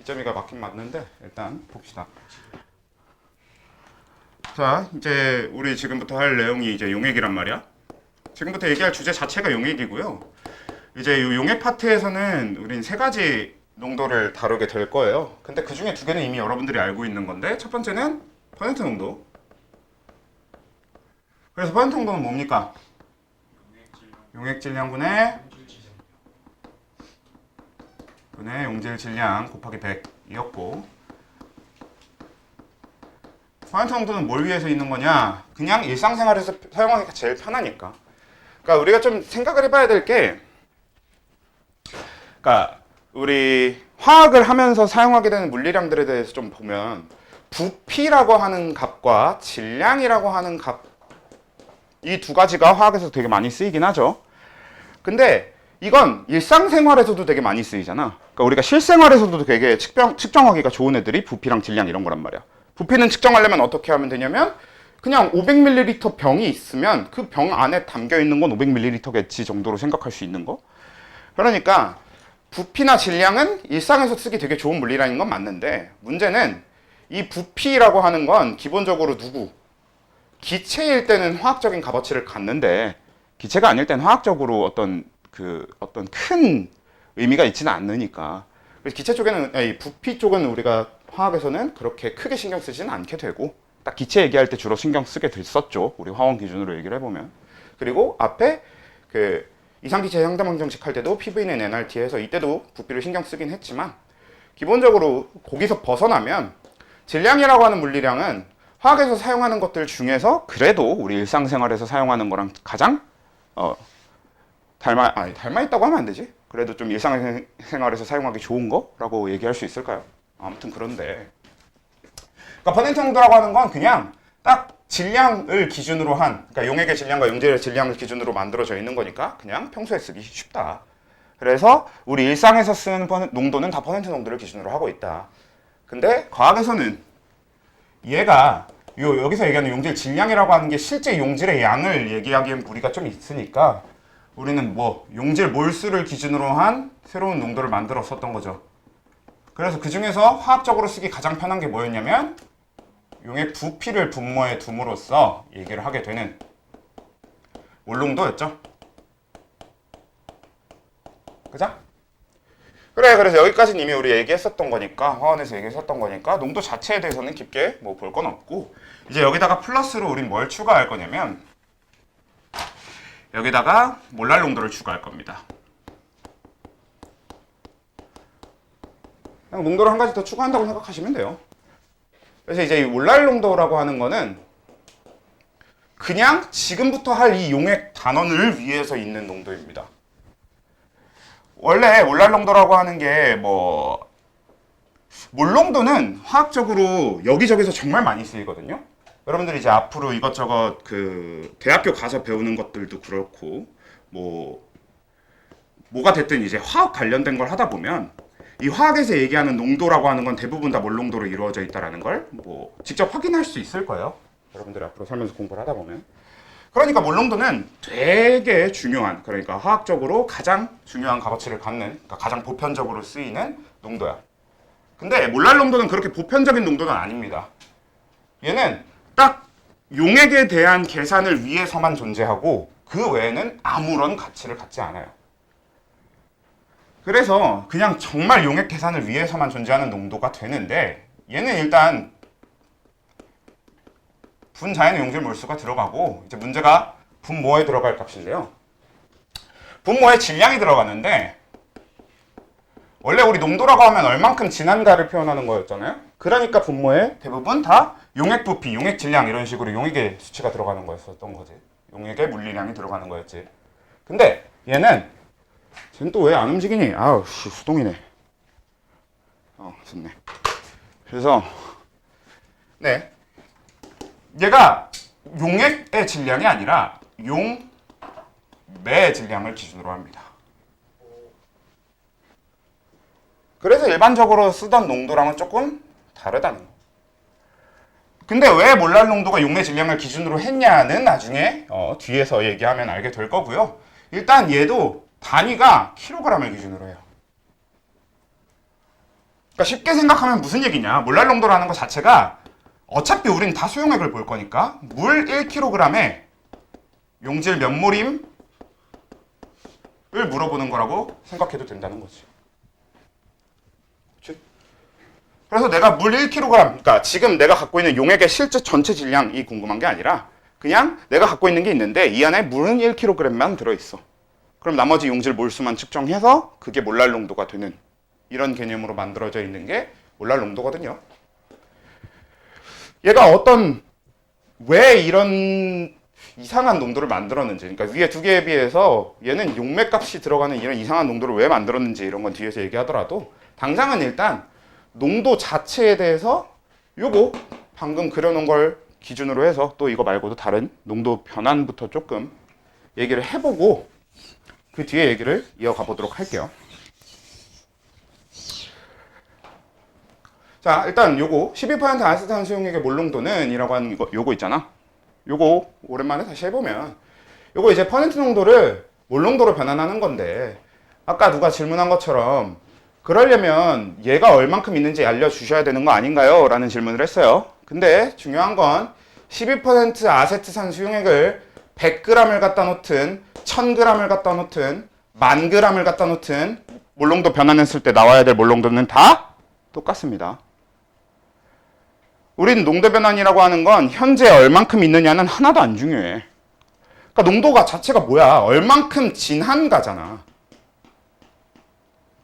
뒷점이가 맞긴 맞는데 일단 봅시다. 자, 이제 우리 지금부터 할 내용이 이제 용액이란 말이야. 지금부터 얘기할 주제 자체가 용액이고요. 이제 이 용액 파트에서는 우린 세 가지 농도를 다루게 될 거예요. 근데 그 중에 두 개는 이미 여러분들이 알고 있는 건데, 첫 번째는 퍼센트 농도. 그래서 퍼센트 농도는 뭡니까? 용액 질량분의 용질 질량 곱하기 100이었고, 퍼센트 농도는 뭘 위해서 있는 거냐? 그냥 일상생활에서 사용하기가 제일 편하니까. 그러니까 우리가 좀 생각을 해봐야 될 게, 그러니까 우리 화학을 하면서 사용하게 되는 물리량들에 대해서 좀 보면, 부피라고 하는 값과 질량이라고 하는 값, 이 두 가지가 화학에서 되게 많이 쓰이긴 하죠. 근데 이건 일상생활에서도 되게 많이 쓰이잖아. 그러니까 우리가 실생활에서도 되게 측정하기가 좋은 애들이 부피랑 질량 이런 거란 말이야. 부피는 측정하려면 어떻게 하면 되냐면, 그냥 500ml 병이 있으면 그 병 안에 담겨 있는 건 500ml겠지 정도로 생각할 수 있는 거. 그러니까 부피나 질량은 일상에서 쓰기 되게 좋은 물리량인 건 맞는데, 문제는 이 부피라고 하는 건 기본적으로 기체일 때는 화학적인 값어치를 갖는데, 기체가 아닐 때는 화학적으로 어떤 큰 의미가 있지는 않으니까. 그래서 기체 쪽에는, 이 부피 쪽은 우리가 화학에서는 그렇게 크게 신경 쓰지는 않게 되고, 딱 기체 얘기할 때 주로 신경 쓰게 됐었죠. 우리 화원 기준으로 얘기를 해보면. 그리고 앞에 이상기체 상대방정식 할 때도 PV는 nRT 해서 이때도 부피를 신경 쓰긴 했지만, 기본적으로 거기서 벗어나면 질량이라고 하는 물리량은 화학에서 사용하는 것들 중에서 그래도 우리 일상생활에서 사용하는 거랑 가장 닮아 있다고 하면 안 되지. 그래도 좀 일상생활에서 사용하기 좋은 거라고 얘기할 수 있을까요? 아무튼 그런데, 그러니까 퍼센트 농도라고 하는 건 그냥 딱 질량을 기준으로 그러니까 용액의 질량과 용질의 질량을 기준으로 만들어져 있는 거니까 그냥 평소에 쓰기 쉽다. 그래서 우리 일상에서 쓰는 농도는 다 퍼센트 농도를 기준으로 하고 있다. 근데 과학에서는 얘가 여기서 얘기하는 용질 질량이라고 하는 게 실제 용질의 양을 얘기하기엔 무리가 좀 있으니까, 우리는 용질 몰수를 기준으로 한 새로운 농도를 만들었었던 거죠. 그래서 그 중에서 화학적으로 쓰기 가장 편한 게 뭐였냐면, 용액 부피를 분모에 둠으로써 얘기를 하게 되는 몰농도였죠. 그죠? 그래, 그래서 여기까지는 이미 우리 얘기했었던 거니까, 화원에서 얘기했었던 거니까 농도 자체에 대해서는 깊게 볼 건 없고, 이제 여기다가 플러스로 우린 뭘 추가할 거냐면, 여기다가 몰랄 농도를 추가할 겁니다. 그냥 농도를 한 가지 더 추가한다고 생각하시면 돼요. 그래서 이제 이 몰랄 농도라고 하는 거는 그냥 지금부터 할 이 용액 단원을 위해서 있는 농도입니다. 원래 몰랄 농도라고 하는 게 몰농도는 화학적으로 여기저기서 정말 많이 쓰이거든요. 여러분들이 이제 앞으로 이것저것 대학교 가서 배우는 것들도 그렇고, 뭐가 됐든 이제 화학 관련된 걸 하다 보면, 이 화학에서 얘기하는 농도라고 하는 건 대부분 다 몰농도로 이루어져 있다는 걸 직접 확인할 수 있을 거예요. 여러분들이 앞으로 살면서 공부를 하다 보면. 그러니까 몰농도는 되게 중요한, 그러니까 화학적으로 가장 중요한 값어치를 갖는, 그러니까 가장 보편적으로 쓰이는 농도야. 근데 몰랄 농도는 그렇게 보편적인 농도는 아닙니다. 얘는 딱 용액에 대한 계산을 위해서만 존재하고 그 외에는 아무런 가치를 갖지 않아요. 그래서 그냥 정말 용액 계산을 위해서만 존재하는 농도가 되는데, 얘는 일단 분자에는 용질 몰수가 들어가고, 이제 문제가 분모에 들어갈 값인데요. 분모에 질량이 들어가는데, 원래 우리 농도라고 하면 얼만큼 진한가를 표현하는 거였잖아요. 그러니까 분모에 대부분 다 용액 부피, 용액 질량 이런 식으로 용액의 수치가 들어가는 거였었던 거지. 용액의 물리량이 들어가는 거였지. 근데 쟤는 또 왜 안 움직이니? 아우 씨, 수동이네. 좋네. 그래서 네, 얘가 용액의 질량이 아니라 용매의 질량을 기준으로 합니다. 그래서 일반적으로 쓰던 농도랑은 조금 다르다는 거. 근데 왜 몰랄 농도가 용매 질량을 기준으로 했냐는 나중에 뒤에서 얘기하면 알게 될 거고요. 일단 얘도 단위가 킬로그램을 기준으로 해요. 그러니까 쉽게 생각하면 무슨 얘기냐? 몰랄 농도라는 것 자체가 어차피 우린 다 수용액을 볼 거니까 물 1kg에 용질 몇 몰임을 물어보는 거라고 생각해도 된다는 거지. 그치? 그래서 내가 물 1kg, 그러니까 지금 내가 갖고 있는 용액의 실제 전체 질량이 궁금한 게 아니라 그냥 내가 갖고 있는 게 있는데 이 안에 물은 1kg만 들어있어. 그럼 나머지 용질 몰수만 측정해서 그게 몰랄 농도가 되는 이런 개념으로 만들어져 있는 게 몰랄 농도거든요. 얘가 왜 이런 이상한 농도를 만들었는지, 그러니까 위에 두 개에 비해서 얘는 용맥 값이 들어가는 이런 이상한 농도를 왜 만들었는지 이런 건 뒤에서 얘기하더라도 당장은 일단 농도 자체에 대해서 요거 방금 그려놓은 걸 기준으로 해서 또 이거 말고도 다른 농도 변환부터 조금 얘기를 해보고 그 뒤에 얘기를 이어가 보도록 할게요. 자, 일단 요거 12% 아세탄 수용액의 몰농도는 이라고 하는 요거 있잖아. 요거 오랜만에 다시 해보면 요거 이제 퍼센트 농도를 몰농도로 변환하는 건데 아까 누가 질문한 것처럼 그러려면 얘가 얼만큼 있는지 알려주셔야 되는 거 아닌가요? 라는 질문을 했어요. 근데 중요한 건 12% 아세트산 수용액을 100g을 갖다 놓든 1000g을 갖다 놓든 10,000g을 갖다 놓든 몰농도 변환했을 때 나와야 될 몰농도는 다 똑같습니다. 우린 농도 변환이라고 하는 건 현재 얼만큼 있느냐는 하나도 안 중요해. 그러니까 농도가 자체가 뭐야? 얼만큼 진한가잖아.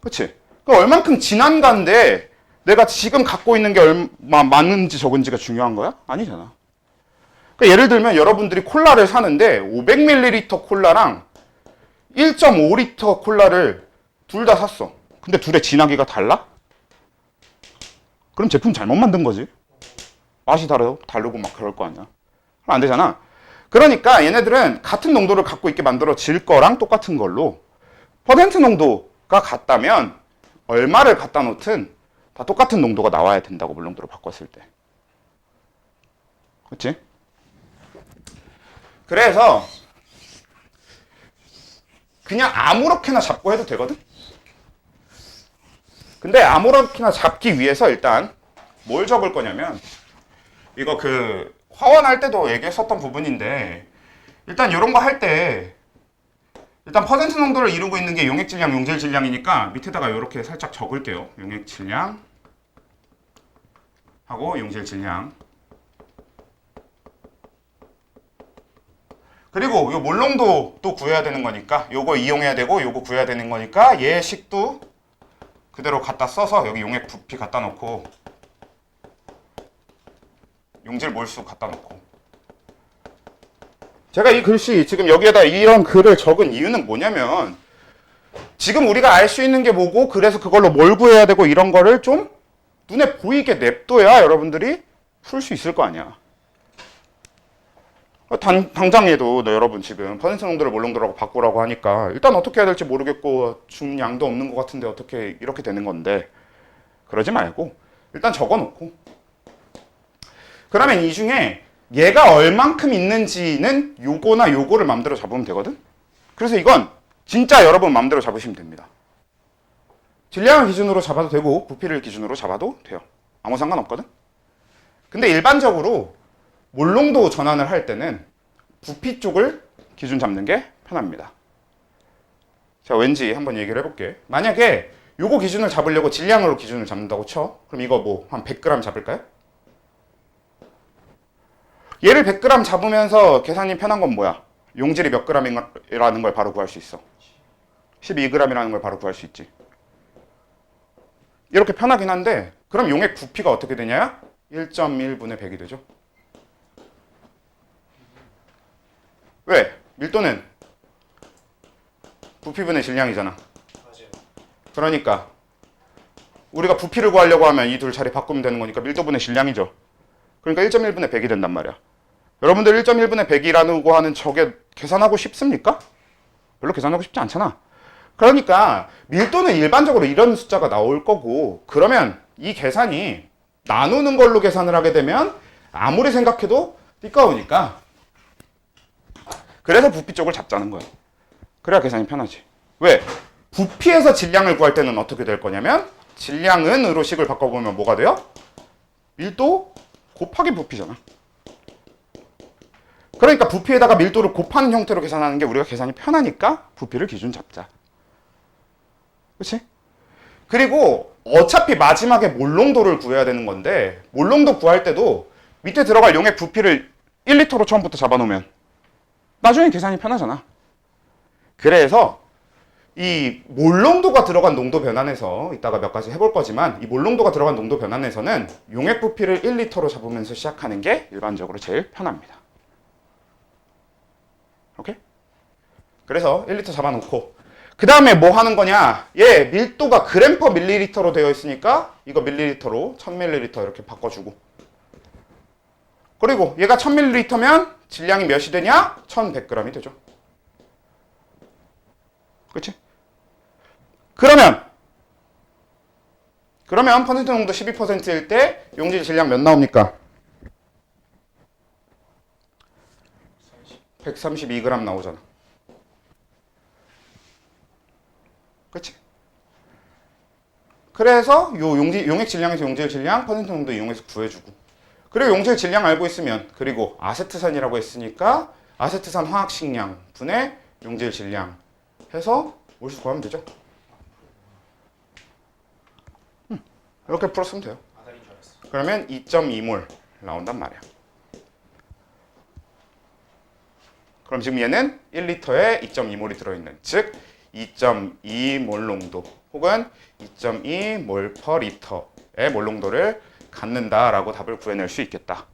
그치? 그러니까 얼만큼 진한가인데 내가 지금 갖고 있는 게 얼마 많은지 적은지가 중요한 거야? 아니잖아. 그러니까 예를 들면 여러분들이 콜라를 사는데 500ml 콜라랑 1.5L 콜라를 둘 다 샀어. 근데 둘의 진하기가 달라? 그럼 제품 잘못 만든 거지. 맛이 다르고 막 그럴 거 아니야. 그럼 안 되잖아. 그러니까 얘네들은 같은 농도를 갖고 있게 만들어질 거랑 똑같은 걸로 퍼센트 농도가 같다면 얼마를 갖다 놓든 다 똑같은 농도가 나와야 된다고 물농도로 바꿨을 때. 그렇지? 그래서 그냥 아무렇게나 잡고 해도 되거든? 근데 아무렇게나 잡기 위해서 일단 뭘 적을 거냐면 이거 그 화원할 때도 얘기했었던 부분인데 일단 이런 거 할 때 일단 퍼센트 농도를 이루고 있는 게 용액 질량, 용질 질량이니까 밑에다가 이렇게 살짝 적을게요. 용액 질량 하고 용질 질량. 그리고 요 몰농도 또 구해야 되는 거니까 요거 이용해야 되고 요거 구해야 되는 거니까 얘 식도 그대로 갖다 써서 여기 용액 부피 갖다 놓고 용질 몰수 갖다 놓고 제가 이 글씨 지금 여기에다 이런 글을 적은 이유는 뭐냐면 지금 우리가 알 수 있는 게 뭐고 그래서 그걸로 뭘 구해야 되고 이런 거를 좀 눈에 보이게 냅둬야 여러분들이 풀 수 있을 거 아니야. 당장에도 여러분 지금 퍼센트 농도를 몰농도라고 바꾸라고 하니까 일단 어떻게 해야 될지 모르겠고 중량도 없는 것 같은데 어떻게 이렇게 되는 건데 그러지 말고 일단 적어놓고 그러면 이 중에 얘가 얼만큼 있는지는 요거나 요거를 맘대로 잡으면 되거든. 그래서 이건 진짜 여러분 맘대로 잡으시면 됩니다. 질량을 기준으로 잡아도 되고 부피를 기준으로 잡아도 돼요. 아무 상관없거든. 근데 일반적으로 몰농도 전환을 할 때는 부피 쪽을 기준 잡는 게 편합니다. 자, 왠지 한번 얘기를 해볼게. 만약에 요거 기준을 잡으려고 질량으로 기준을 잡는다고 쳐. 그럼 이거 뭐 한 100g 잡을까요? 얘를 100g 잡으면서 계산이 편한 건 뭐야? 용질이 몇 g이라는 걸 바로 구할 수 있어. 12g이라는 걸 바로 구할 수 있지. 이렇게 편하긴 한데 그럼 용액 부피가 어떻게 되냐? 1.1분의 100이 되죠. 왜? 밀도는 부피분의 질량이잖아. 그러니까 우리가 부피를 구하려고 하면 이 둘 자리 바꾸면 되는 거니까 밀도분의 질량이죠. 그러니까 1.1분의 100이 된단 말이야. 여러분들 1.1분의 100이라고 하는 저게 계산하고 싶습니까? 별로 계산하고 싶지 않잖아. 그러니까 밀도는 일반적으로 이런 숫자가 나올 거고 그러면 이 계산이 나누는 걸로 계산을 하게 되면 아무리 생각해도 띠까우니까 그래서 부피 쪽을 잡자는 거예요. 그래야 계산이 편하지. 왜? 부피에서 질량을 구할 때는 어떻게 될 거냐면 질량은으로 식을 바꿔보면 뭐가 돼요? 밀도 곱하기 부피잖아. 그러니까 부피에다가 밀도를 곱하는 형태로 계산하는 게 우리가 계산이 편하니까 부피를 기준 잡자. 그렇지? 그리고 어차피 마지막에 몰농도를 구해야 되는 건데 몰농도 구할 때도 밑에 들어갈 용액 부피를 1리터로 처음부터 잡아놓으면 나중에 계산이 편하잖아. 그래서 이 몰농도가 들어간 농도 변환에서 이따가 몇 가지 해볼 거지만 이 몰농도가 들어간 농도 변환에서는 용액 부피를 1리터로 잡으면서 시작하는 게 일반적으로 제일 편합니다. 오케이? 그래서 1리터 잡아놓고 그 다음에 뭐 하는 거냐? 얘 밀도가 그램 퍼 밀리리터로 되어 있으니까 이거 밀리리터로 1000ml 이렇게 바꿔주고 그리고 얘가 1000ml면 질량이 몇이 되냐? 1100g이 되죠. 그치? 그러면 퍼센트 농도 12%일 때 용질 질량 몇 나옵니까? 132g 나오잖아. 그치? 그래서 요 용액 질량에서 용질 질량, 퍼센트 농도 이용해서 구해주고 그리고 용질 질량 알고 있으면 그리고 아세트산이라고 했으니까 아세트산 화학식량 분의 용질 질량 해서 몰수 구하면 되죠. 이렇게 풀었으면 돼요. 그러면 2.2몰 나온단 말이야. 그럼 지금 얘는 1리터에 2.2몰이 들어있는 즉 2.2몰 농도 혹은 2.2몰 퍼 리터의 몰 농도를 갖는다라고 답을 구해낼 수 있겠다.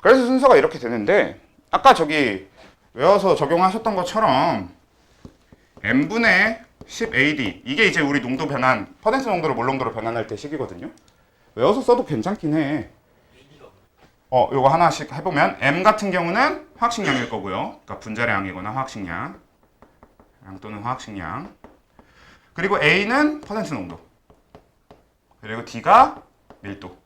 그래서 순서가 이렇게 되는데 아까 저기 외워서 적용하셨던 것처럼 n분의 10AD 이게 이제 우리 농도 변환 퍼센트 농도를 몰 농도로 변환할 때 식이거든요. 외워서 써도 괜찮긴 해. 요거 하나씩 해보면 M 같은 경우는 화학식량일 거고요. 그러니까 분자량이거나 화학식량 양 또는 화학식량 그리고 A는 퍼센트 농도 그리고 D가 밀도.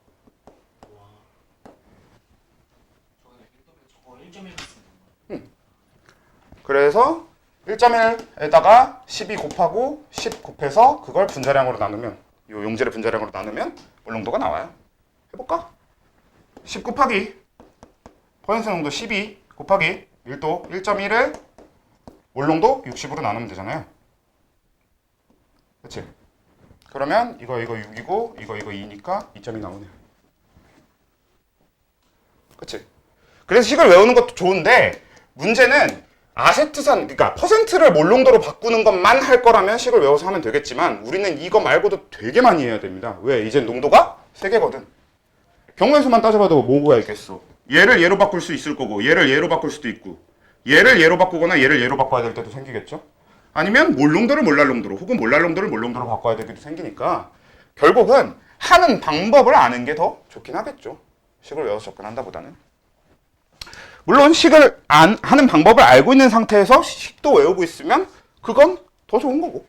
그래서 1.1에다가 12 곱하고 10 곱해서 그걸 분자량으로 나누면 요 용질의 분자량으로 나누면 몰 농도가 나와요. 해볼까? 10 곱하기 퍼센트 농도 12 곱하기 밀도 1.1을 몰 농도 60으로 나누면 되잖아요. 그치? 그러면 이거 6이고 이거 2니까 2.2 나오네요. 그치? 그래서 식을 외우는 것도 좋은데 문제는 아세트산 그러니까 퍼센트를 몰 농도로 바꾸는 것만 할 거라면 식을 외워서 하면 되겠지만 우리는 이거 말고도 되게 많이 해야 됩니다. 왜? 이제 농도가 3개거든. 경우에서만 따져봐도 뭐가 있겠어? 얘를 얘로 바꿀 수 있을 거고 얘를 얘로 바꿀 수도 있고 얘를 얘로 바꾸거나 얘를 얘로 바꿔야 될 때도 생기겠죠? 아니면 몰 농도를 몰랄 농도로 혹은 몰랄 농도를 몰 농도로 바꿔야 되기도 생기니까 결국은 하는 방법을 아는 게 더 좋긴 하겠죠. 식을 외워서 접근한다 보다는. 물론 식을 하는 방법을 알고 있는 상태에서 식도 외우고 있으면 그건 더 좋은 거고.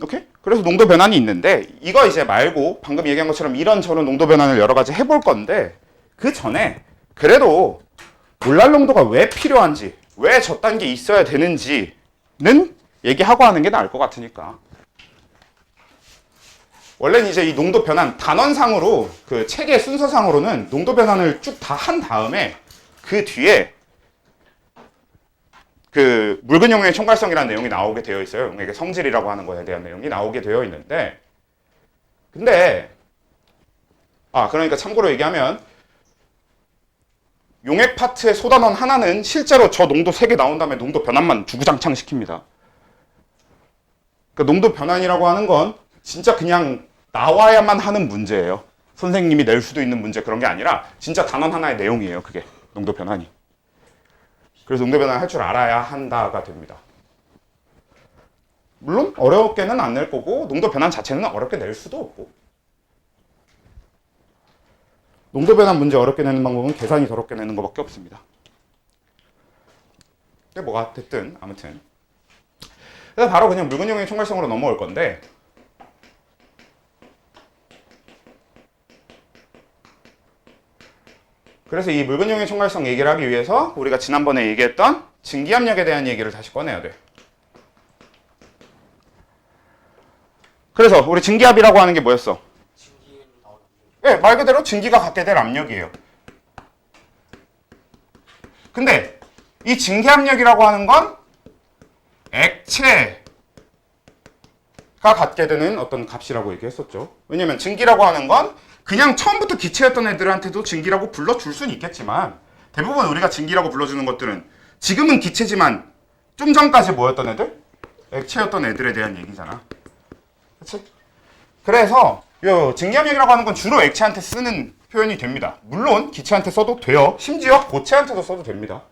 오케이? 그래서 농도 변환이 있는데 이거 이제 말고 방금 얘기한 것처럼 이런저런 농도 변환을 여러 가지 해볼 건데 그 전에 그래도 몰랄 농도가 왜 필요한지 왜 저딴 게 있어야 되는지는 얘기하고 하는 게 나을 것 같으니까. 원래는 이제 이 농도 변환 단원상으로 그 책의 순서상으로는 농도 변환을 쭉 다 한 다음에 그 뒤에 그 묽은 용액의 총괄성이라는 내용이 나오게 되어 있어요. 용액의 성질이라고 하는 것에 대한 내용이 나오게 되어 있는데 근데 그러니까 참고로 얘기하면 용액 파트의 소단원 하나는 실제로 저 농도 3개 나온 다음에 농도 변환만 주구장창 시킵니다. 그러니까 농도 변환이라고 하는 건 진짜 그냥 나와야만 하는 문제예요. 선생님이 낼 수도 있는 문제 그런 게 아니라 진짜 단원 하나의 내용이에요. 그게 농도 변환이. 그래서 농도 변환 할 줄 알아야 한다가 됩니다. 물론 어렵게는 안 낼 거고 농도 변환 자체는 어렵게 낼 수도 없고 농도 변환 문제 어렵게 내는 방법은 계산이 더럽게 내는 것밖에 없습니다. 근데 뭐가 됐든 아무튼 그래서 바로 그냥 묽은 용액 총괄성으로 넘어올 건데 그래서 이 묽은 용의 총괄성 얘기를 하기 위해서 우리가 지난번에 얘기했던 증기압력에 대한 얘기를 다시 꺼내야 돼. 그래서 우리 증기압이라고 하는 게 뭐였어? 네, 말 그대로 증기가 갖게 될 압력이에요. 근데 이 증기압력이라고 하는 건 액체가 갖게 되는 어떤 값이라고 얘기했었죠. 왜냐면 증기라고 하는 건 그냥 처음부터 기체였던 애들한테도 증기라고 불러줄 수는 있겠지만 대부분 우리가 증기라고 불러주는 것들은 지금은 기체지만 좀 전까지 뭐였던 애들? 액체였던 애들에 대한 얘기잖아. 그치? 그래서 요 증기압력이라고 하는 건 주로 액체한테 쓰는 표현이 됩니다. 물론 기체한테 써도 돼요. 심지어 고체한테도 써도 됩니다.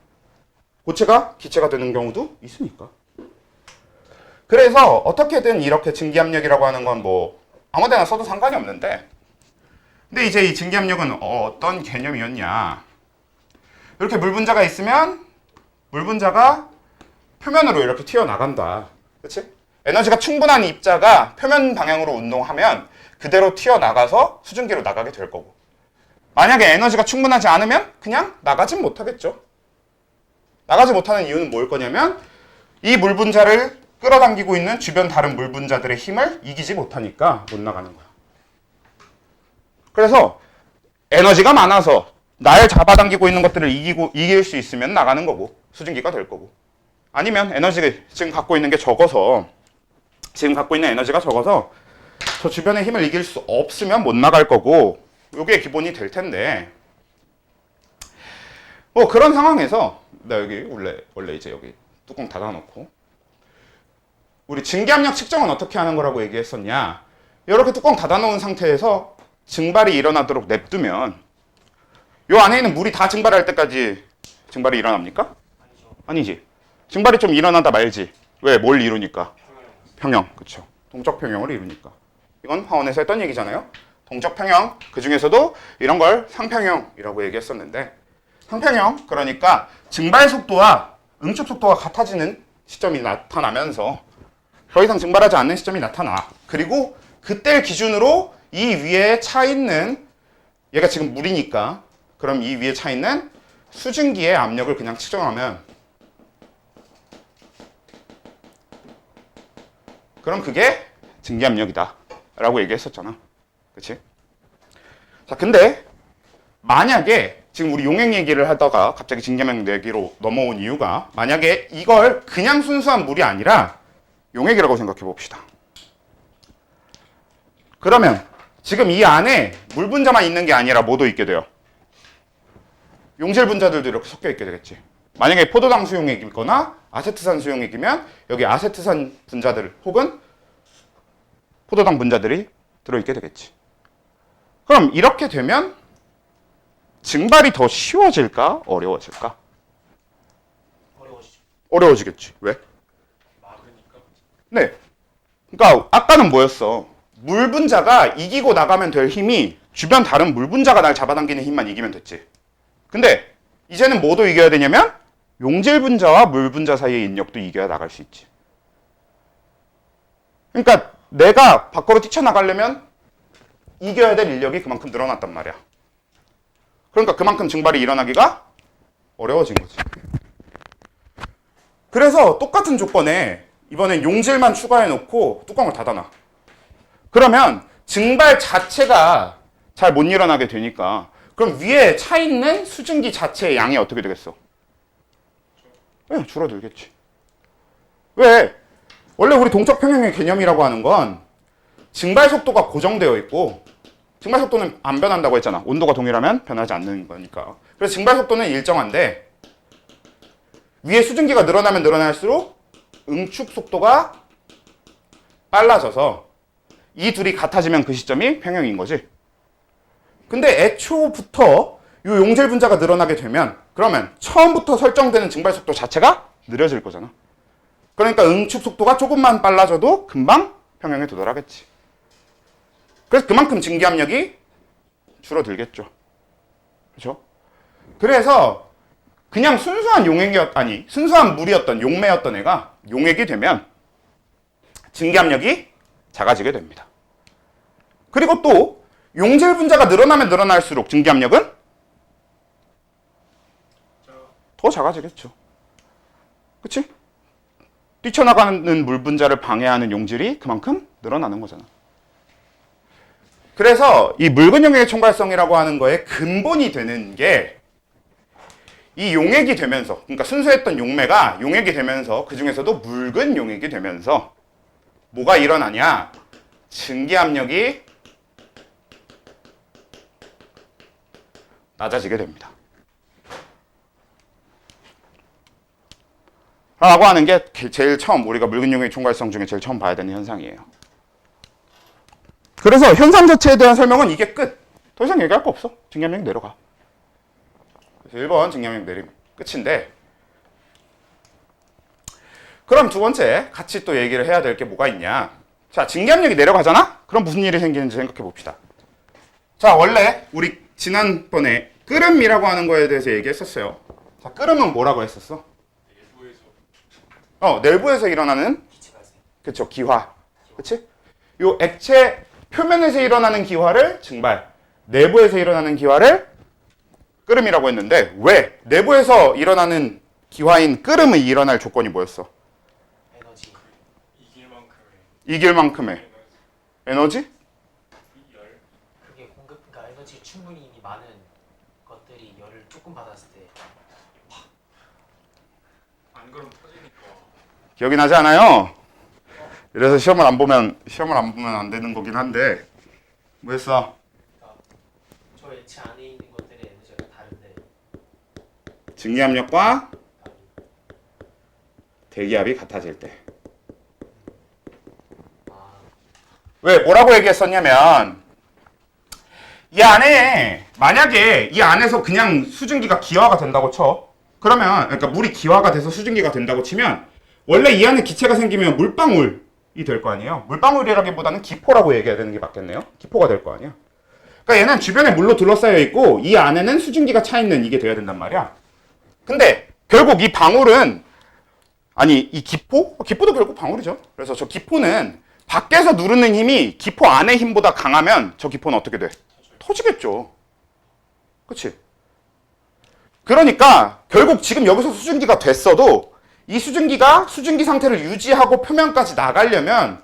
고체가 기체가 되는 경우도 있으니까. 그래서 어떻게든 이렇게 증기압력이라고 하는 건 뭐 아무데나 써도 상관이 없는데, 근데 이제 이 증기압력은 어떤 개념이었냐. 이렇게 물 분자가 있으면 물 분자가 표면으로 이렇게 튀어나간다. 그치? 에너지가 충분한 입자가 표면 방향으로 운동하면 그대로 튀어나가서 수증기로 나가게 될 거고, 만약에 에너지가 충분하지 않으면 그냥 나가진 못하겠죠. 나가지 못하는 이유는 뭐일 거냐면 이 물 분자를 끌어당기고 있는 주변 다른 물 분자들의 힘을 이기지 못하니까 못 나가는 거야. 그래서 에너지가 많아서 날 잡아당기고 있는 것들을 이길 수 있으면 나가는 거고 수증기가 될 거고, 아니면 에너지가 지금 갖고 있는 게 적어서, 지금 갖고 있는 에너지가 적어서 저 주변의 힘을 이길 수 없으면 못 나갈 거고, 이게 기본이 될 텐데, 뭐 그런 상황에서 나 여기 원래 이제 여기 뚜껑 닫아놓고, 우리 증기압력 측정은 어떻게 하는 거라고 얘기했었냐. 이렇게 뚜껑 닫아놓은 상태에서 증발이 일어나도록 냅두면 요 안에 있는 물이 다 증발할 때까지 증발이 일어납니까? 아니지. 증발이 좀 일어나다 말지. 왜? 뭘 이루니까? 평형. 그쵸. 동적 평형을 이루니까. 이건 화원에서 했던 얘기잖아요. 동적 평형. 그 중에서도 이런 걸 상평형이라고 얘기했었는데, 상평형, 그러니까 증발 속도와 응축 속도가 같아지는 시점이 나타나면서 더 이상 증발하지 않는 시점이 나타나. 그리고 그때 기준으로 이 위에 차 있는, 얘가 지금 물이니까, 그럼 이 위에 차 있는 수증기의 압력을 그냥 측정하면, 그럼 그게 증기압력이다 라고 얘기했었잖아. 그치? 자, 근데 만약에 지금 우리 용액 얘기를 하다가 갑자기 증기압력 얘기로 넘어온 이유가, 만약에 이걸 그냥 순수한 물이 아니라 용액이라고 생각해 봅시다. 그러면 지금 이 안에 물 분자만 있는 게 아니라 뭐도 있게 돼요? 용질 분자들도 이렇게 섞여 있게 되겠지. 만약에 포도당 수용액이거나 아세트산 수용액이면 여기 아세트산 분자들 혹은 포도당 분자들이 들어있게 되겠지. 그럼 이렇게 되면 증발이 더 쉬워질까? 어려워질까? 어려워지죠. 어려워지겠지. 왜? 막으니까. 네. 그러니까 아까는 뭐였어? 물 분자가 이기고 나가면 될 힘이 주변 다른 물 분자가 날 잡아당기는 힘만 이기면 됐지. 근데 이제는 뭐도 이겨야 되냐면 용질 분자와 물 분자 사이의 인력도 이겨야 나갈 수 있지. 그러니까 내가 밖으로 뛰쳐나가려면 이겨야 될 인력이 그만큼 늘어났단 말이야. 그러니까 그만큼 증발이 일어나기가 어려워진 거지. 그래서 똑같은 조건에 이번엔 용질만 추가해 놓고 뚜껑을 닫아놔. 그러면 증발 자체가 잘 못 일어나게 되니까, 그럼 위에 차 있는 수증기 자체의 양이 어떻게 되겠어? 네, 줄어들겠지. 왜? 원래 우리 동적 평형의 개념이라고 하는 건 증발 속도가 고정되어 있고, 증발 속도는 안 변한다고 했잖아. 온도가 동일하면 변하지 않는 거니까. 그래서 증발 속도는 일정한데 위에 수증기가 늘어나면 늘어날수록 응축 속도가 빨라져서 이 둘이 같아지면 그 시점이 평형인 거지. 근데 애초부터 이 용질 분자가 늘어나게 되면 그러면 처음부터 설정되는 증발 속도 자체가 느려질 거잖아. 그러니까 응축 속도가 조금만 빨라져도 금방 평형에 도달하겠지. 그래서 그만큼 증기압력이 줄어들겠죠. 그렇죠? 그래서 그냥 순수한 순수한 물이었던 용매였던 애가 용액이 되면 증기압력이 작아지게 됩니다. 그리고 또 용질 분자가 늘어나면 늘어날수록 증기압력은 더 작아지겠죠. 그치? 뛰쳐나가는 물 분자를 방해하는 용질이 그만큼 늘어나는 거잖아. 그래서 이 묽은 용액의 총괄성이라고 하는 거에 근본이 되는 게 이 용액이 되면서, 그러니까 순수했던 용매가 용액이 되면서 그 중에서도 묽은 용액이 되면서 뭐가 일어나냐? 증기압력이 낮아지게 됩니다. 라고 하는 게 제일 처음 우리가 묽은 용액 총괄성 중에 제일 처음 봐야 되는 현상이에요. 그래서 현상 자체에 대한 설명은 이게 끝. 더 이상 얘기할 거 없어. 증기압력이 내려가. 그래서 1번 증기압력 내림 끝인데, 그럼 두 번째 같이 또 얘기를 해야 될 게 뭐가 있냐. 자, 증기압력이 내려가잖아? 그럼 무슨 일이 생기는지 생각해 봅시다. 자, 원래 우리 지난번에 끓음이라고 하는 거에 대해서 얘기했었어요. 자, 끓음은 뭐라고 했었어? 내부에서 일어나는, 그쵸, 기화. 그치? 요 액체 표면에서 일어나는 기화를 증발, 내부에서 일어나는 기화를 끓음이라고 했는데, 왜? 내부에서 일어나는 기화인 끓음이 일어날 조건이 뭐였어? 에너지. 이길 만큼의 에너지? 열. 그게 그러니까 에너지 충분히 이미 많은 것들이 열을 조금 받았을 때 안 그럼 터지니까. 기억이 나지 않아요? 그래서 시험을 안 보면 안 되는 거긴 한데, 뭐였어? 저 액체 안에 있는 것들의 에너지가 다른데 증기압력과 대기압이 같아질 때. 왜 뭐라고 얘기했었냐면, 이 안에 만약에 이 안에서 그냥 수증기가 기화가 된다고 쳐. 그러면 그러니까 물이 기화가 돼서 수증기가 된다고 치면 원래 이 안에 기체가 생기면 물방울이 될 거 아니에요. 물방울이라기보다는 기포라고 얘기해야 되는 게 맞겠네요. 기포가 될 거 아니야. 그러니까 얘는 주변에 물로 둘러싸여 있고 이 안에는 수증기가 차 있는 이게 돼야 된단 말이야. 근데 결국 이 방울은 이 기포도 결국 방울이죠. 그래서 저 기포는 밖에서 누르는 힘이 기포 안의 힘보다 강하면 저 기포는 어떻게 돼? 터지겠죠. 그치? 그러니까 결국 지금 여기서 수증기가 됐어도 이 수증기가 수증기 상태를 유지하고 표면까지 나가려면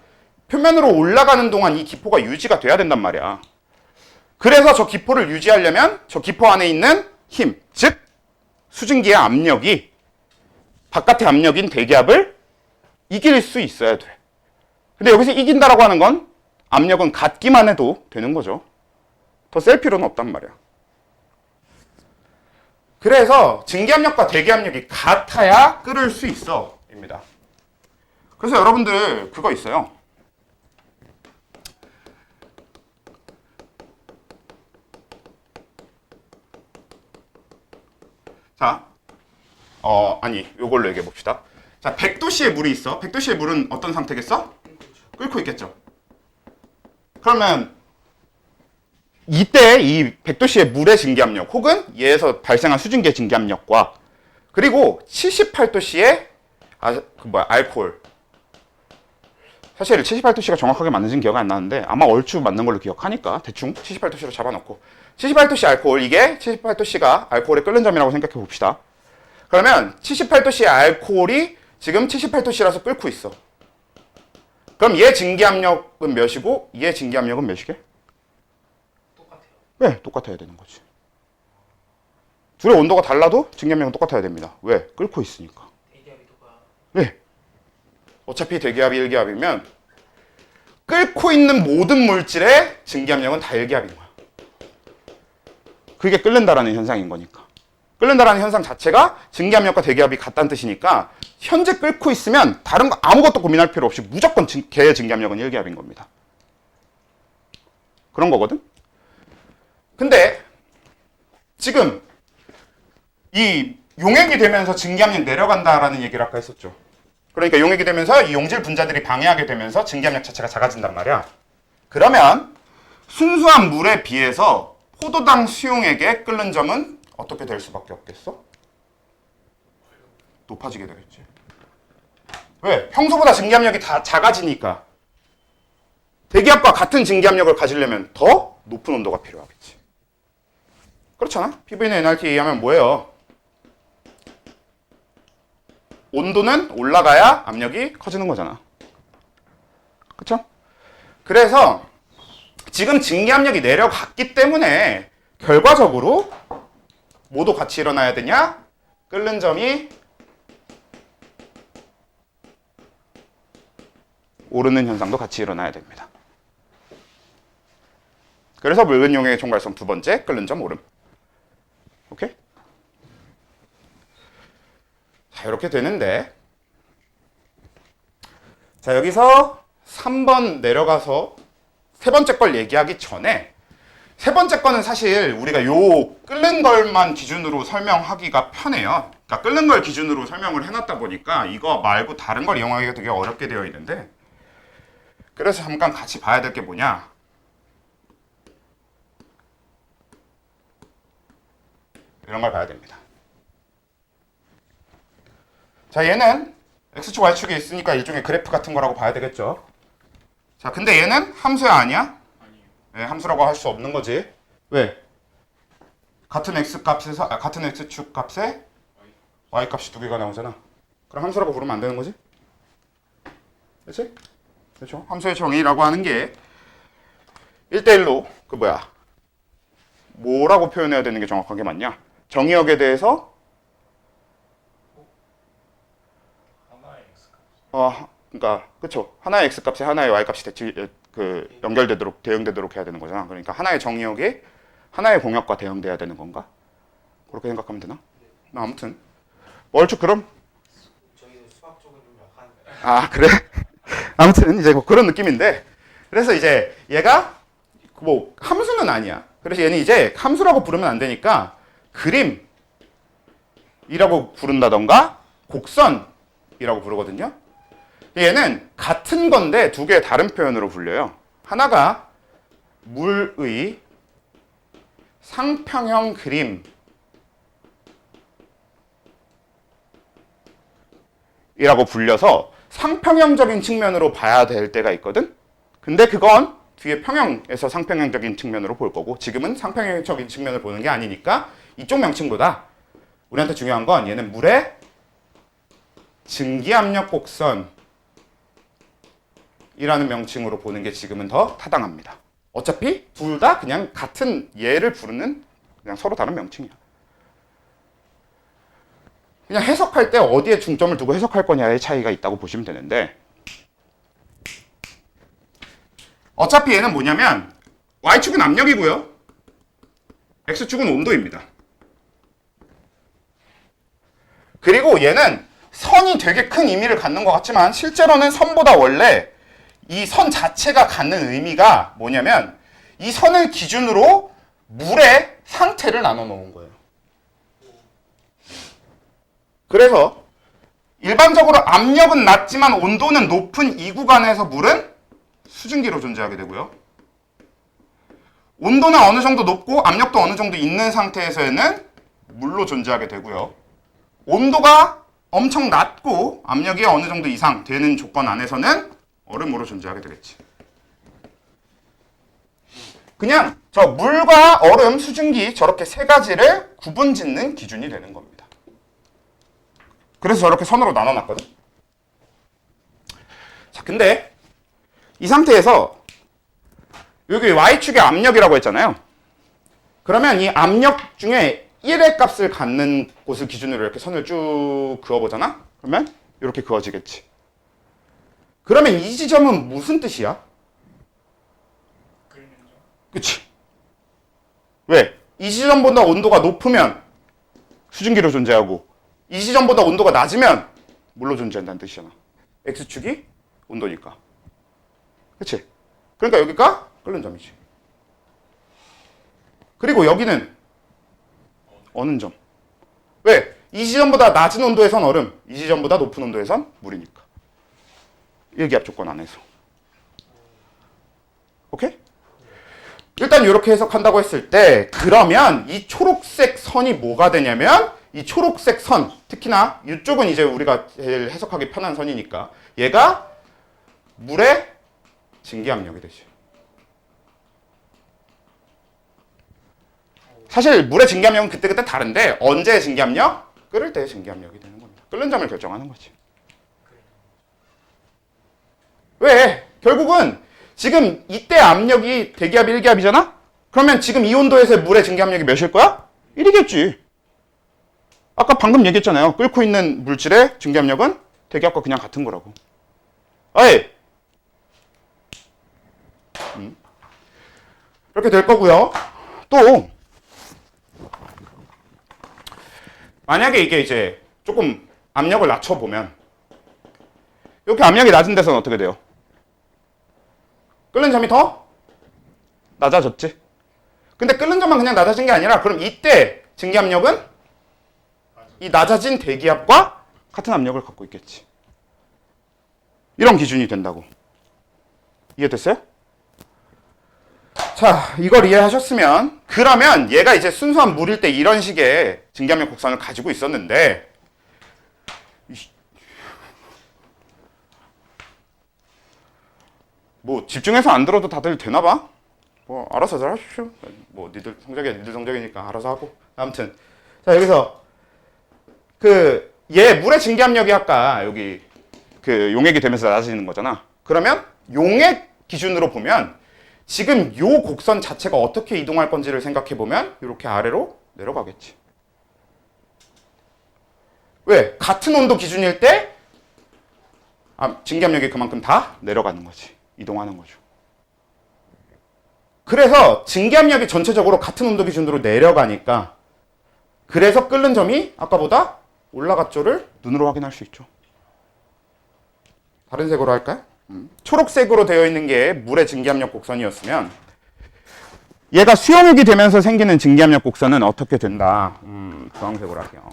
표면으로 올라가는 동안 이 기포가 유지가 돼야 된단 말이야. 그래서 저 기포를 유지하려면 저 기포 안에 있는 힘, 즉 수증기의 압력이 바깥의 압력인 대기압을 이길 수 있어야 돼. 근데 여기서 이긴다라고 하는 건 압력은 같기만 해도 되는 거죠. 더 셀 필요는 없단 말이야. 그래서 증기압력과 대기압력이 같아야 끓을 수 있어 입니다. 그래서 여러분들 그거 있어요. 자, 요걸로 얘기해 봅시다. 자, 100도씨의 물이 있어. 100도씨의 물은 어떤 상태겠어? 끓고 있겠죠. 그러면 이때 이 100도씨의 물의 증기압력 혹은 얘에서 발생한 수증기의 증기압력과 그리고 78도씨의 알코올, 사실 78도씨가 정확하게 맞는지는 기억이 안 나는데 아마 얼추 맞는 걸로 기억하니까 대충 78도씨로 잡아놓고 78도씨 알코올, 이게 78도씨가 알코올의 끓는 점이라고 생각해 봅시다. 그러면 78도씨의 알코올이 지금 78도씨라서 끓고 있어. 그럼 얘 증기압력은 몇이고 얘 증기압력은 몇이게? 똑같아요. 왜? 똑같아야 되는 거지. 둘의 온도가 달라도 증기압력은 똑같아야 됩니다. 왜? 끓고 있으니까. 대기압이 똑같아. 왜? 어차피 대기압이 1기압이면 끓고 있는 모든 물질의 증기압력은 다 1기압인 거야. 그게 끓는다라는 현상인 거니까. 끓는다라는 현상 자체가 증기압력과 대기압이 같다는 뜻이니까 현재 끓고 있으면 다른 거 아무것도 고민할 필요 없이 무조건 걔의 증기압력은 1기압인 겁니다. 그런 거거든? 근데 지금 이 용액이 되면서 증기압력 내려간다라는 얘기를 아까 했었죠. 그러니까 용액이 되면서 이 용질 분자들이 방해하게 되면서 증기압력 자체가 작아진단 말이야. 그러면 순수한 물에 비해서 포도당 수용액의 끓는 점은 어떻게 될 수밖에 없겠어? 높아지게 되겠지. 왜? 평소보다 증기압력이 다 작아지니까. 대기압과 같은 증기압력을 가지려면 더 높은 온도가 필요하겠지. 그렇잖아? PV는 nRT에 의하면 뭐예요? 온도는 올라가야 압력이 커지는 거잖아. 그쵸? 그래서 지금 증기압력이 내려갔기 때문에 결과적으로 뭐도 같이 일어나야 되냐? 끓는 점이 오르는 현상도 같이 일어나야 됩니다. 그래서 묽은 용액의 총괄성 두 번째, 끓는 점 오름. 오케이? 자, 이렇게 되는데, 자, 여기서 3번 내려가서 세 번째 걸 얘기하기 전에, 세 번째 거는 사실 우리가 요 끓는 걸만 기준으로 설명하기가 편해요. 그러니까 끓는 걸 기준으로 설명을 해놨다 보니까 이거 말고 다른 걸 이용하기가 되게 어렵게 되어 있는데, 그래서 잠깐 같이 봐야 될 게 뭐냐. 이런 걸 봐야 됩니다. 자, 얘는 x축, y축에 있으니까 일종의 그래프 같은 거라고 봐야 되겠죠. 자, 근데 얘는 함수야 아니야? 네, 함수라고 할 수 없는 거지. 왜? 같은 x값에서 같은 x축 값에 y값이 두 개가 나오잖아. 그럼 함수라고 부르면 안 되는 거지? 그렇지? 그렇죠? 함수의 정의라고 하는 게 1대1로 그 뭐야? 뭐라고 표현해야 되는 게 정확하게 맞냐? 정의역에 대해서 그러니까 그렇죠. 하나의 x 값에 하나의 y 값이 연결되도록 대응되도록 해야 되는 거잖아. 그러니까 하나의 정의역에 하나의 공역과 대응돼야 되는 건가? 그렇게 생각하면 되나? 아무튼 얼추 그럼 저희도 수학 쪽은 좀 약한. 아 그래? 아무튼 이제 뭐 그런 느낌인데 그래서 이제 얘가 뭐 함수는 아니야. 그래서 얘는 이제 함수라고 부르면 안 되니까 그림이라고 부른다던가 곡선이라고 부르거든요. 얘는 같은 건데 두 개의 다른 표현으로 불려요. 하나가 물의 상평형 그림이라고 불려서 상평형적인 측면으로 봐야 될 때가 있거든. 근데 그건 뒤에 평형에서 상평형적인 측면으로 볼 거고 지금은 상평형적인 측면을 보는 게 아니니까 이쪽 명칭보다 우리한테 중요한 건 얘는 물의 증기압력 곡선 이라는 명칭으로 보는 게 지금은 더 타당합니다. 어차피 둘 다 그냥 같은 얘를 부르는 그냥 서로 다른 명칭이야. 그냥 해석할 때 어디에 중점을 두고 해석할 거냐의 차이가 있다고 보시면 되는데 어차피 얘는 뭐냐면 y축은 압력이고요. x축은 온도입니다. 그리고 얘는 선이 되게 큰 의미를 갖는 것 같지만 실제로는 선보다 원래 이 선 자체가 갖는 의미가 뭐냐면 이 선을 기준으로 물의 상태를 나눠 놓은 거예요. 그래서 일반적으로 압력은 낮지만 온도는 높은 이 구간에서 물은 수증기로 존재하게 되고요. 온도는 어느 정도 높고 압력도 어느 정도 있는 상태에서는 물로 존재하게 되고요. 온도가 엄청 낮고 압력이 어느 정도 이상 되는 조건 안에서는 얼음으로 존재하게 되겠지. 그냥 저 물과 얼음, 수증기 저렇게 세 가지를 구분짓는 기준이 되는 겁니다. 그래서 저렇게 선으로 나눠놨거든. 자, 근데 이 상태에서 여기 y축의 압력이라고 했잖아요. 그러면 이 압력 중에 1의 값을 갖는 곳을 기준으로 이렇게 선을 쭉 그어보잖아? 그러면 이렇게 그어지겠지. 그러면 이 지점은 무슨 뜻이야? 그치? 왜? 이 지점보다 온도가 높으면 수증기로 존재하고 이 지점보다 온도가 낮으면 물로 존재한다는 뜻이잖아. x축이 온도니까. 그치? 그러니까 여기가 끓는 점이지. 그리고 여기는 어는 점. 왜? 이 지점보다 낮은 온도에선 얼음, 이 지점보다 높은 온도에선 물이니까. 일기압 조건 안에서. 오케이? 일단 이렇게 해석한다고 했을 때 그러면 이 초록색 선이 뭐가 되냐면 이 초록색 선, 특히나 이쪽은 이제 우리가 제일 해석하기 편한 선이니까 얘가 물의 증기압력이 되지. 사실 물의 증기압력은 그때그때 다른데 언제의 증기압력? 끓을 때의 증기압력이 되는 겁니다. 끓는 점을 결정하는 거지. 왜? 결국은 지금 이때 압력이 대기압 1기압이잖아? 그러면 지금 이 온도에서의 물의 증기압력이 몇일 거야? 1이겠지. 아까 방금 얘기했잖아요. 끓고 있는 물질의 증기압력은 대기압과 그냥 같은 거라고. 아이. 이렇게 될 거고요. 또 만약에 이게 이제 조금 압력을 낮춰보면 이렇게 압력이 낮은 데서는 어떻게 돼요? 끓는 점이 더 낮아졌지. 근데 끓는 점만 그냥 낮아진 게 아니라 그럼 이때 증기압력은 이 낮아진 대기압과 같은 압력을 갖고 있겠지. 이런 기준이 된다고. 이해됐어요? 자, 이걸 이해하셨으면 그러면 얘가 이제 순수한 물일 때 이런 식의 증기압력 곡선을 가지고 있었는데 뭐 집중해서 안 들어도 다들 되나 봐. 뭐 알아서 잘 하십시오. 뭐 니들 성적이니까 알아서 하고. 아무튼 자, 여기서 그 얘 물의 증기압력이 아까 여기 그 용액이 되면서 낮아지는 거잖아. 그러면 용액 기준으로 보면 지금 요 곡선 자체가 어떻게 이동할 건지를 생각해 보면 이렇게 아래로 내려가겠지. 왜? 같은 온도 기준일 때 증기압력이 그만큼 다 내려가는 거지. 이동하는 거죠. 그래서 증기압력이 전체적으로 같은 온도 기준으로 내려가니까 그래서 끓는 점이 아까보다 올라갔죠를 눈으로 확인할 수 있죠. 다른 색으로 할까요? 초록색으로 되어 있는 게 물의 증기압력 곡선이었으면 얘가 수용액이 되면서 생기는 증기압력 곡선은 어떻게 된다? 주황색으로 할게요.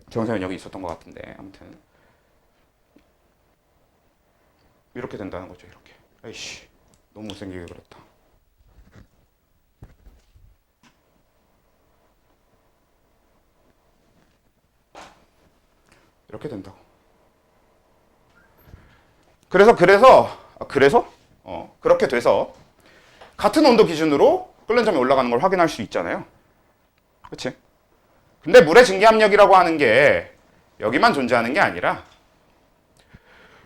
주황색은 여기 있었던 것 같은데 아무튼 이렇게 된다는 거죠. 이렇게. 아이씨, 너무 못생기게 그렸다. 이렇게 된다고. 그렇게 돼서 같은 온도 기준으로 끓는 점이 올라가는 걸 확인할 수 있잖아요. 그렇지? 근데 물의 증기압력이라고 하는 게 여기만 존재하는 게 아니라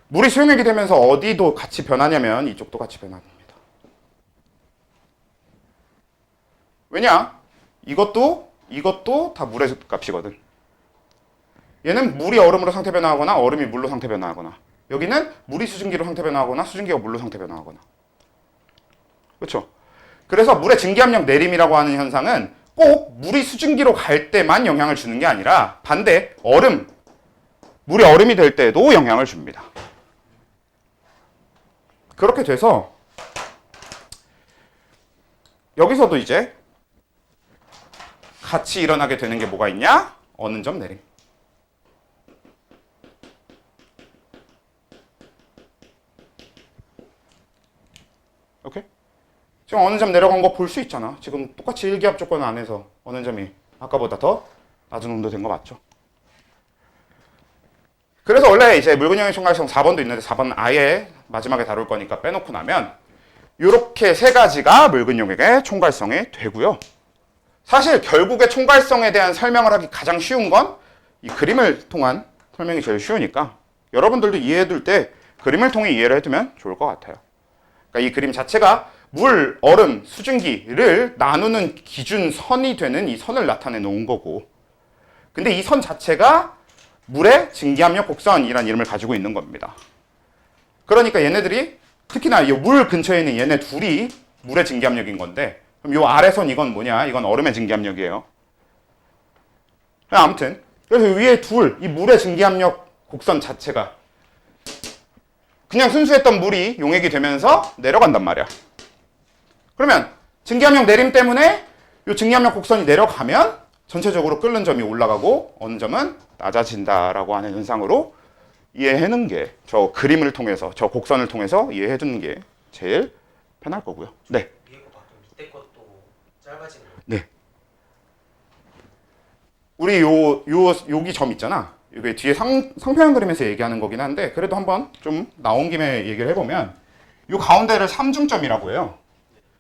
물이 수용액이 되면서 어디도 같이 변하냐면 이쪽도 같이 변합니다. 왜냐? 이것도 다 물의 값이거든. 얘는 물이 얼음으로 상태 변화하거나 얼음이 물로 상태 변화하거나 여기는 물이 수증기로 상태 변화하거나 수증기가 물로 상태 변화하거나. 그렇죠? 그래서 물의 증기압력 내림이라고 하는 현상은 꼭 물이 수증기로 갈 때만 영향을 주는 게 아니라 반대 물이 얼음이 될 때도 영향을 줍니다. 그렇게 돼서 여기서도 이제 같이 일어나게 되는 게 뭐가 있냐? 어느 점 내림. 오케이? 지금 어느 점 내려간 거 볼 수 있잖아. 지금 똑같이 일기압 조건 안에서 어느 점이 아까보다 더 낮은 온도 된 거 맞죠? 그래서 원래 이제 묽은형의 총괄성 4번도 있는데 4번은 아예 마지막에 다룰 거니까 빼놓고 나면 이렇게 세 가지가 묽은용액의 총괄성이 되고요. 사실 결국에 총괄성에 대한 설명을 하기 가장 쉬운 건 이 그림을 통한 설명이 제일 쉬우니까 여러분들도 이해해둘 때 그림을 통해 이해를 해두면 좋을 것 같아요. 그러니까 이 그림 자체가 물, 얼음, 수증기를 나누는 기준선이 되는 이 선을 나타내 놓은 거고 근데 이 선 자체가 물의 증기압력 곡선이라는 이름을 가지고 있는 겁니다. 그러니까 얘네들이 특히나 이 물 근처에 있는 얘네 둘이 물의 증기압력인 건데 그럼 요 아래선 이건 뭐냐? 이건 얼음의 증기압력이에요. 아무튼 그래서 위에 이 물의 증기압력 곡선 자체가 그냥 순수했던 물이 용액이 되면서 내려간단 말이야. 그러면 증기압력 내림 때문에 이 증기압력 곡선이 내려가면 전체적으로 끓는 점이 올라가고 어느 점은 낮아진다라고 하는 현상으로 이해하는 게 저 그림을 통해서 저 곡선을 통해서 이해해 두는 게 제일 편할 거고요. 네. 위에 거 바뀌면 밑에 것도 짧아지는 거예요. 네. 우리 여기 점 있잖아. 이게 뒤에 상표형 그림에서 얘기하는 거긴 한데 그래도 한번 좀 나온 김에 얘기를 해보면 이 가운데를 삼중점이라고 해요.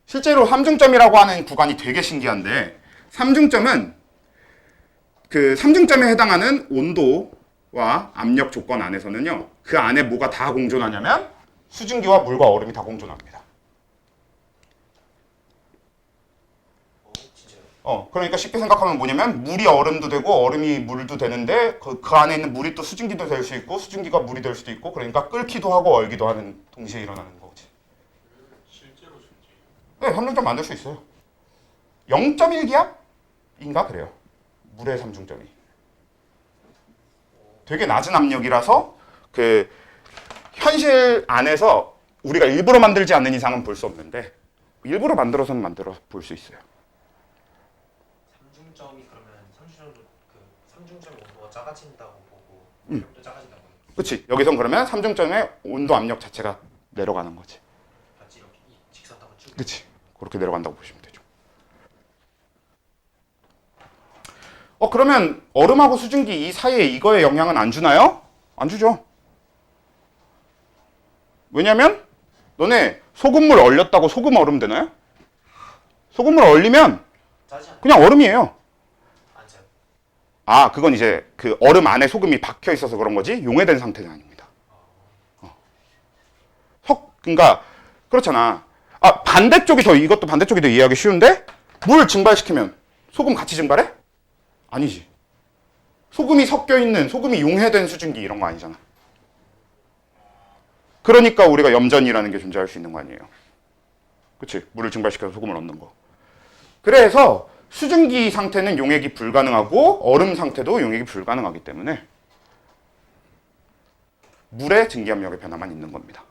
실제로 삼중점이라고 하는 구간이 되게 신기한데 삼중점은 그 삼중점에 해당하는 온도 와 압력 조건 안에서는요. 그 안에 뭐가 다 공존하냐면 수증기와 물과 얼음이 다 공존합니다. 진짜요? 그러니까 쉽게 생각하면 뭐냐면 물이 얼음도 되고 얼음이 물도 되는데 그 안에 있는 물이 또 수증기도 될 수 있고 수증기가 물이 될 수도 있고 그러니까 끓기도 하고 얼기도 하는 동시에 일어나는 거지. 실제로 존재해요? 네, 삼중점 만들 수 있어요. 0.1기압인가 그래요. 물의 삼중점이. 되게 낮은 압력이라서 그 현실 안에서 우리가 일부러 만들지 않는 이상은 볼 수 없는데 일부러 만들어서는 만들어 볼 수 있어요. 삼중점이 그러면 삼중점의 온도가 작아진다고 보고 압력도 작아진다고 보고 그렇지. 여기선 그러면 삼중점의 온도 압력 자체가 내려가는 거지. 같이 이렇게 이 직선하고 쭉. 그렇지. 그렇게 내려간다고 보시면 되죠. 그러면 얼음하고 수증기 이 사이에 이거에 영향은 안 주나요? 안 주죠. 왜냐면 너네 소금물 얼렸다고 소금 얼음 되나요? 소금물 얼리면 짜지 않아요? 그냥 얼음이에요. 안 짜요? 아, 그건 이제 그 얼음 안에 소금이 박혀 있어서 그런 거지 용해된 상태는 아닙니다. 그러니까 그렇잖아. 아, 이것도 반대쪽이 더 이해하기 쉬운데 물 증발시키면 소금 같이 증발해? 아니지. 소금이 섞여 있는 소금이 용해된 수증기 이런 거 아니잖아. 그러니까 우리가 염전이라는 게 존재할 수 있는 거 아니에요. 그렇지? 물을 증발시켜서 소금을 얻는 거. 그래서 수증기 상태는 용액이 불가능하고 얼음 상태도 용액이 불가능하기 때문에 물의 증기압력의 변화만 있는 겁니다.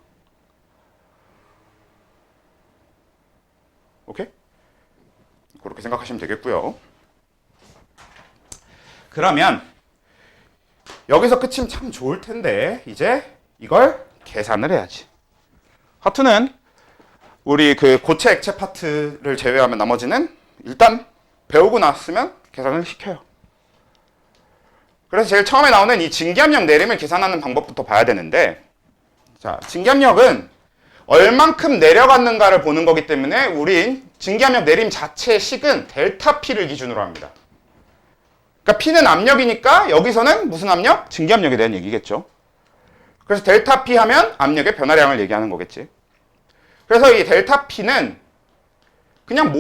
오케이? 그렇게 생각하시면 되겠고요. 그러면 여기서 끝이면 참 좋을 텐데 이제 이걸 계산을 해야지. 하트는 우리 그 고체 액체 파트를 제외하면 나머지는 일단 배우고 났으면 계산을 시켜요. 그래서 제일 처음에 나오는 이 증기압력 내림을 계산하는 방법부터 봐야 되는데, 자, 증기압력은 얼만큼 내려갔는가를 보는 거기 때문에 우린 증기압력 내림 자체의 식은 델타 P를 기준으로 합니다. 그러니까 P는 압력이니까 여기서는 무슨 압력? 증기압력에 대한 얘기겠죠. 그래서 델타 P 하면 압력의 변화량을 얘기하는 거겠지. 그래서 이 델타 P는 그냥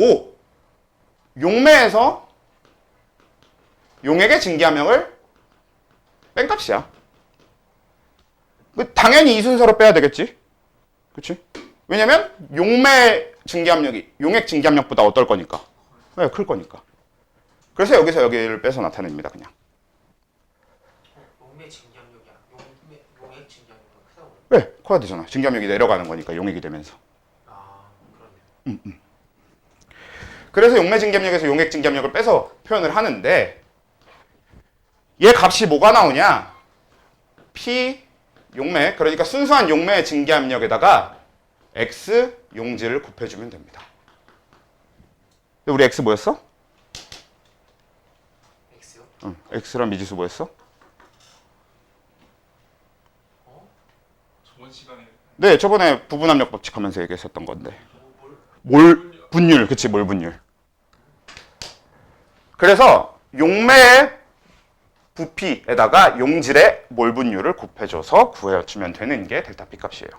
용매에서 용액의 증기압력을 뺀 값이야. 당연히 이 순서로 빼야 되겠지. 그치? 왜냐면 용매 증기압력이 용액 증기압력보다 어떨 거니까. 네, 클 거니까. 그래서 여기서 여기를 빼서 나타냅니다. 그냥. 용매 증기압력이 용액 증기압력은 크다고. 왜? 커야 되잖아. 증기압력이 내려가는 거니까 용액이 되면서. 아, 그러네요. 그래서 용매 증기압력에서 용액 증기압력을 빼서 표현을 하는데 얘 값이 뭐가 나오냐? P 용매, 그러니까 순수한 용매의 증기압력에다가 X 용질을 곱해주면 됩니다. 우리 X 뭐였어? X요? 응, X랑 미지수 뭐였어? 저번 시간에 네, 저번에 부분압력 법칙 하면서 얘기했었던 건데. 뭘? 몰 분율, 그치, 몰 분율. 그래서 용매의 부피에다가 용질의 몰 분율을 곱해줘서 구해주면 되는 게 델타 P 값이에요.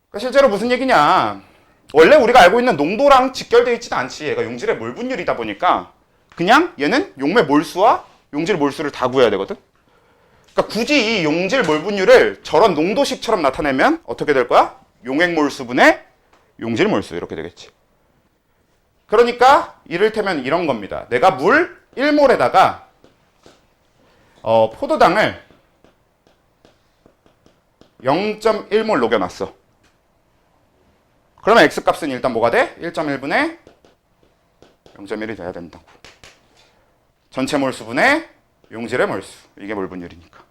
그러니까 실제로 무슨 얘기냐? 원래 우리가 알고 있는 농도랑 직결되어 있지도 않지. 얘가 용질의 몰 분율이다 보니까 그냥 얘는 용매 몰수와 용질 몰수를 다 구해야 되거든. 그러니까 굳이 이 용질 몰 분율을 저런 농도식처럼 나타내면 어떻게 될 거야? 용액 몰수분의 용질 몰수 이렇게 되겠지. 그러니까 이를테면 이런 겁니다. 내가 물 1몰에다가 포도당을 0.1몰 녹여놨어. 그러면 X값은 일단 뭐가 돼? 1.1분의 0.1이 돼야 된다고. 전체 몰수분의 용질의 몰수. 이게 몰분율이니까.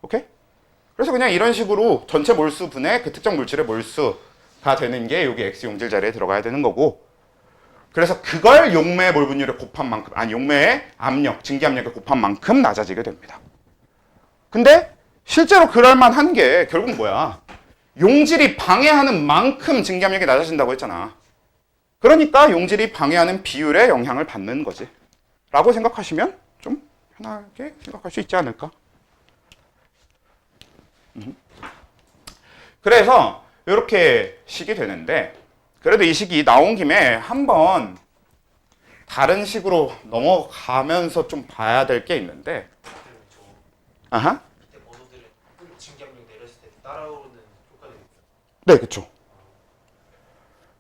오케이? 그래서 그냥 이런 식으로 전체 몰수분의 그 특정 물질의 몰수가 되는 게 여기 X 용질 자리에 들어가야 되는 거고, 그래서 그걸 용매의 몰분율에 곱한 만큼, 아니 용매의 압력, 증기압력에 곱한 만큼 낮아지게 됩니다. 근데 실제로 그럴만한 게 결국 뭐야? 용질이 방해하는 만큼 증기압력이 낮아진다고 했잖아. 그러니까 용질이 방해하는 비율에 영향을 받는 거지. 라고 생각하시면 좀 편하게 생각할 수 있지 않을까. 그래서 이렇게 식이 되는데, 그래도 이 식이 나온 김에 한번 다른 식으로 넘어가면서 좀 봐야 될 게 있는데, 저 아하, 밑에 번호들은 진기압력 내렸을 때 따라오는 효과들이 있어요. 네, 그쵸.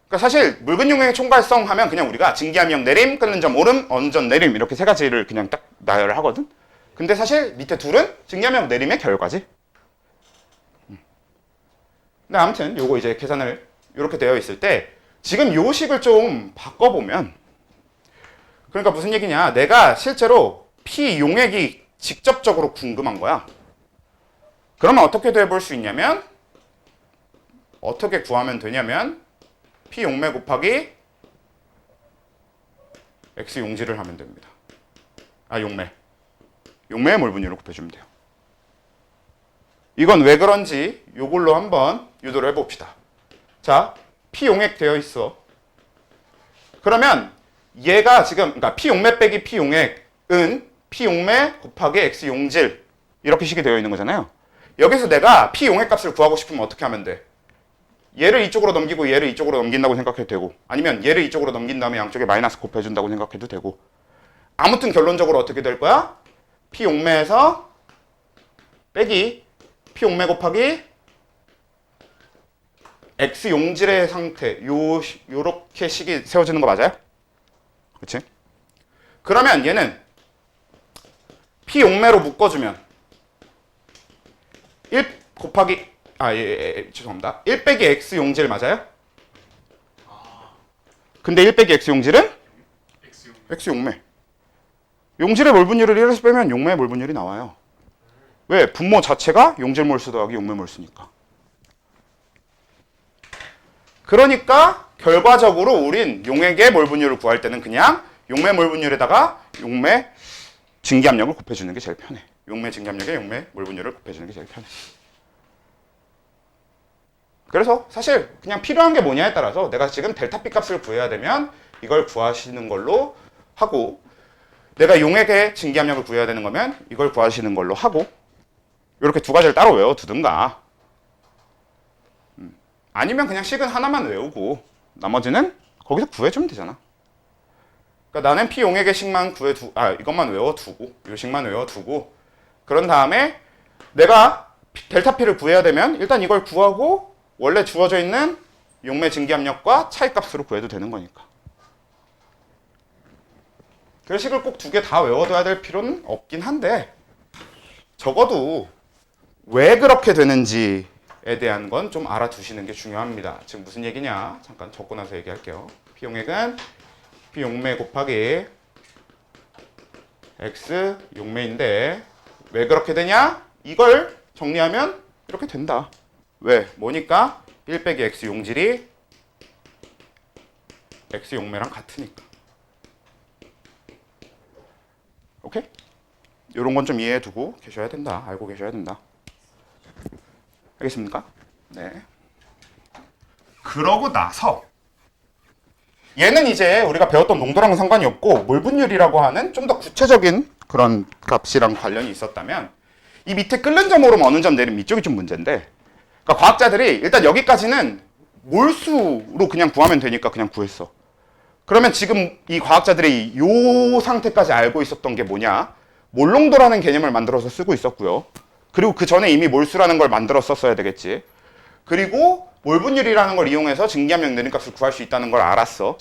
그러니까 사실 묽은 용액의 총괄성 하면 그냥 우리가 증기압력 내림, 끓는 점 오름, 어느 점 내림 이렇게 세 가지를 그냥 딱 나열을 하거든. 근데 사실 밑에 둘은 증기압력 내림의 결과지. 근데 아무튼 요거 이제 계산을 이렇게 되어 있을 때 지금 요 식을 좀 바꿔보면, 그러니까 무슨 얘기냐, 내가 실제로 피 용액이 직접적으로 궁금한 거야. 그러면 어떻게 돼볼 수 있냐면, 어떻게 구하면 되냐면 P 용매 곱하기 X 용질을 하면 됩니다. 아, 용매의 몰 분율을 곱해주면 돼요. 이건 왜 그런지 요걸로 한번 유도를 해봅시다. 자, P 용액 되어 있어. 그러면 얘가 지금, 그러니까 P 용매 빼기 P 용액은 P 용매 곱하기 X 용질 이렇게 식이 되어 있는 거잖아요. 여기서 내가 P 용액 값을 구하고 싶으면 어떻게 하면 돼? 얘를 이쪽으로 넘기고 얘를 이쪽으로 넘긴다고 생각해도 되고, 아니면 얘를 이쪽으로 넘긴 다음에 양쪽에 마이너스 곱해준다고 생각해도 되고, 아무튼 결론적으로 어떻게 될 거야? P 용매에서 빼기 P 용매 곱하기 X 용질의 상태, 요렇게 식이 세워지는 거 맞아요? 그치? 그러면 얘는 P 용매로 묶어주면 1 곱하기 죄송합니다. 1 빼기 X 용질 맞아요? 근데 1 빼기 X 용질은? X 용매. 용질의 몰 분율을 1에서 빼면 용매의 몰 분율이 나와요. 왜? 분모 자체가 용질 몰수 더하기 용매 몰수니까. 그러니까 결과적으로 우린 용액의 몰 분율을 구할 때는 그냥 용매 몰 분율에다가 용매 증기압력을 곱해주는 게 제일 편해. 용매 증기압력에 용매 몰 분율을 곱해주는 게 제일 편해. 그래서 사실 그냥 필요한 게 뭐냐에 따라서 내가 지금 델타 P 값을 구해야 되면 이걸 구하시는 걸로 하고, 내가 용액의 증기압력을 구해야 되는 거면 이걸 구하시는 걸로 하고, 이렇게 두 가지를 따로 외워두든가, 아니면 그냥 식은 하나만 외우고 나머지는 거기서 구해주면 되잖아. 그러니까 나는 P 용액의 식만 이것만 외워두고, 이 식만 외워두고, 그런 다음에 내가 델타 P를 구해야 되면 일단 이걸 구하고 원래 주어져 있는 용매 증기압력과 차이값으로 구해도 되는 거니까. 그 식을 꼭 두 개 다 외워둬야 될 필요는 없긴 한데, 적어도 왜 그렇게 되는지에 대한 건 좀 알아두시는 게 중요합니다. 지금 무슨 얘기냐? 잠깐 적고 나서 얘기할게요. P 용액은 P 용매 곱하기 X 용매인데 왜 그렇게 되냐? 이걸 정리하면 이렇게 된다. 왜? 뭐니까? 1 빼기 X 용질이 X 용매랑 같으니까. 오케이? 이런 건 좀 이해해 두고 계셔야 된다. 알고 계셔야 된다. 알겠습니까? 네. 그러고 나서 얘는 이제 우리가 배웠던 농도랑은 상관이 없고 몰 분율이라고 하는 좀 더 구체적인 그런 값이랑 관련이 있었다면, 이 밑에 끓는 점 오름 어느 점 내림 이쪽이 좀 문제인데, 그러니까 과학자들이 일단 여기까지는 몰수로 그냥 구하면 되니까 그냥 구했어. 그러면 지금 이 과학자들이 이 상태까지 알고 있었던 게 뭐냐? 몰농도라는 개념을 만들어서 쓰고 있었고요. 그리고 그 전에 이미 몰수라는 걸 만들었었어야 되겠지. 그리고 몰분율이라는 걸 이용해서 증기압력 내림값을 구할 수 있다는 걸 알았어.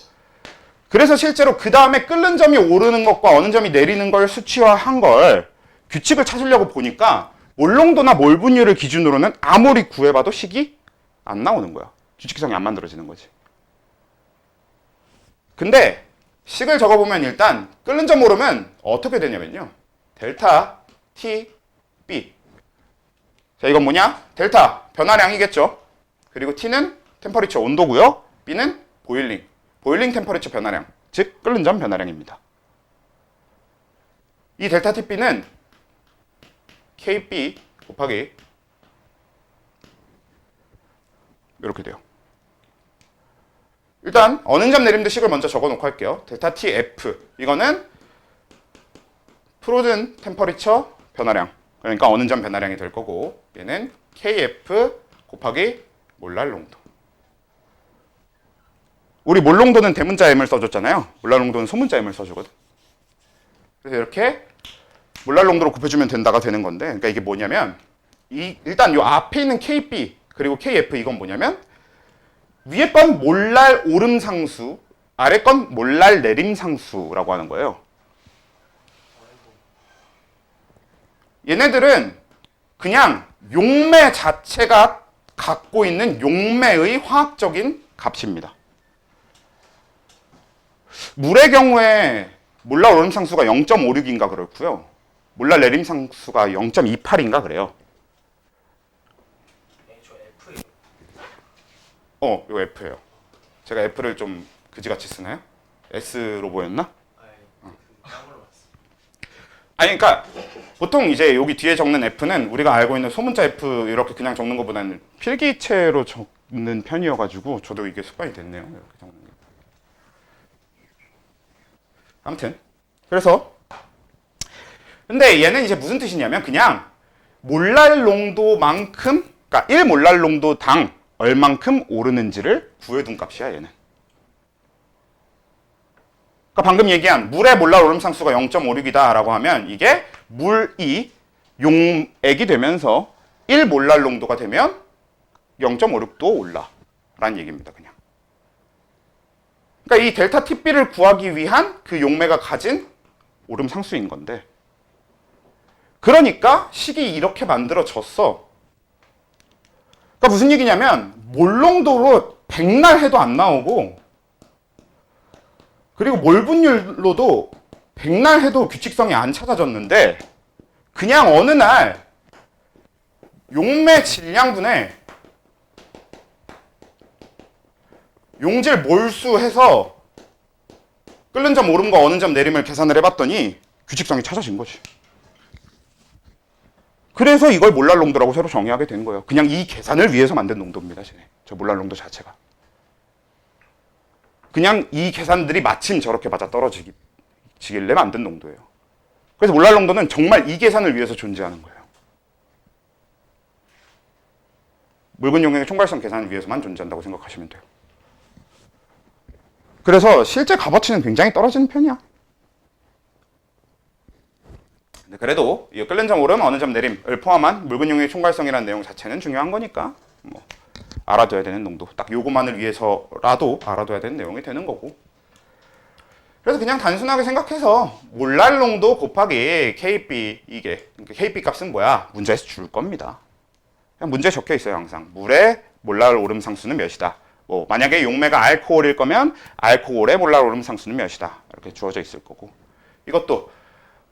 그래서 실제로 그 다음에 끓는 점이 오르는 것과 어느 점이 내리는 걸 수치화한 걸 규칙을 찾으려고 보니까 몰농도나 몰분율을 기준으로는 아무리 구해봐도 식이 안 나오는 거야. 규칙성이 안 만들어지는 거지. 근데 식을 적어보면 일단 끓는 점 오름은 어떻게 되냐면요. 델타 T B. 자, 이건 뭐냐? 델타 변화량이겠죠. 그리고 T는 템퍼리처 온도고요. B는 보일링 템퍼리처 변화량, 즉 끓는 점 변화량입니다. 이 델타 TB는 KB 곱하기 이렇게 돼요. 일단 어느 점 내림도 식을 먼저 적어놓고 할게요. 델타 TF 이거는 프로즌 템퍼리처 변화량, 그러니까 어느 점 변화량이 될 거고, 얘는 KF 곱하기 몰랄 농도. 우리 몰 농도는 대문자 M을 써줬잖아요. 몰랄 농도는 소문자 M을 써주거든. 그래서 이렇게 몰랄 농도로 곱해주면 된다가 되는 건데, 그러니까 이게 뭐냐면 일단 요 앞에 있는 KB 그리고 KF 이건 뭐냐면 위에 건 몰랄 오름 상수, 아래 건 몰랄 내림 상수라고 하는 거예요. 얘네들은 그냥 용매 자체가 갖고 있는 용매의 화학적인 값입니다. 물의 경우에 몰랄 오름 상수가 0.56인가 그렇고요. 몰랄 내림 상수가 0.28인가 그래요. 네, 저 F예요. 이거 F예요. 제가 F를 좀 그지같이 쓰나요? S로 보였나? 딴걸로 봤어. 아니, 그러니까 보통 이제 여기 뒤에 적는 F는 우리가 알고 있는 소문자 F 이렇게 그냥 적는 것보다는 필기체로 적는 편이어가지고 저도 이게 습관이 됐네요. 이렇게 적는 게. 아무튼 그래서 근데 얘는 이제 무슨 뜻이냐면 그냥 몰랄 농도만큼, 그러니까 1몰랄 농도당 얼만큼 오르는지를 구해둔 값이야 얘는. 그러니까 방금 얘기한 물의 몰랄 오름 상수가 0.56이다 라고 하면 이게 물이 용액이 되면서 1몰랄 농도가 되면 0.56도 올라 라는 얘기입니다. 그냥. 그러니까 이 델타 TB를 구하기 위한 그 용매가 가진 오름 상수인 건데, 그러니까 식이 이렇게 만들어졌어. 그러니까 무슨 얘기냐면 몰농도로 백날 해도 안 나오고, 그리고 몰 분율로도 백날 해도 규칙성이 안 찾아졌는데, 그냥 어느 날 용매 질량분에 용질 몰수 해서 끓는 점 오름과 어는 점 내림을 계산을 해봤더니 규칙성이 찾아진 거지. 그래서 이걸 몰랄 농도라고 새로 정의하게 된 거예요. 그냥 이 계산을 위해서 만든 농도입니다. 저 몰랄 농도 자체가. 그냥 이 계산들이 마침 저렇게 맞아 떨어지길래 만든 농도예요. 그래서 몰랄 농도는 정말 이 계산을 위해서 존재하는 거예요. 묽은 용액의 총괄성 계산을 위해서만 존재한다고 생각하시면 돼요. 그래서 실제 값어치는 굉장히 떨어지는 편이야. 근데 그래도 이 끓는 점 오름, 어느 점 내림을 포함한 묽은 용액의 총괄성이라는 내용 자체는 중요한 거니까 뭐 알아둬야 되는 농도. 딱 요거만을 위해서라도 알아둬야 되는 내용이 되는 거고. 그래서 그냥 단순하게 생각해서 몰랄 농도 곱하기 KB, 이게 그러니까 KB 값은 뭐야? 문제에서 줄 겁니다. 그냥 문제에 적혀 있어요. 항상 물의 몰랄 오름 상수는 몇이다. 뭐 만약에 용매가 알코올일 거면 알코올의 몰랄 오름 상수는 몇이다. 이렇게 주어져 있을 거고. 이것도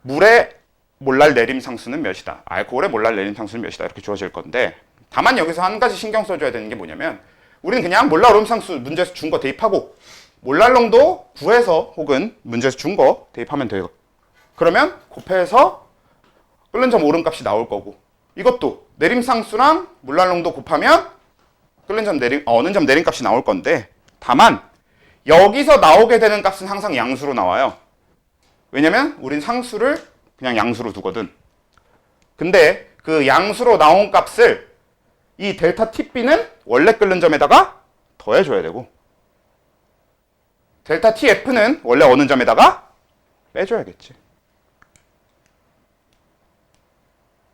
물의 몰랄 내림 상수는 몇이다. 알코올의 몰랄 내림 상수는 몇이다. 이렇게 주어질 건데, 다만 여기서 한 가지 신경 써줘야 되는 게 뭐냐면, 우리는 그냥 몰랄 오름 상수 문제에서 준 거 대입하고 몰랄 농도 구해서 혹은 문제에서 준 거 대입하면 돼요. 그러면 곱해서 끓는 점 오름 값이 나올 거고, 이것도 내림 상수랑 몰랄 농도 곱하면 끓는 점 내림, 어느 점 내림 값이 나올 건데, 다만 여기서 나오게 되는 값은 항상 양수로 나와요. 왜냐면 우린 상수를 그냥 양수로 두거든. 근데 그 양수로 나온 값을 이 델타 TB는 원래 끓는 점에다가 더해줘야 되고, 델타 TF는 원래 어느 점에다가 빼줘야겠지.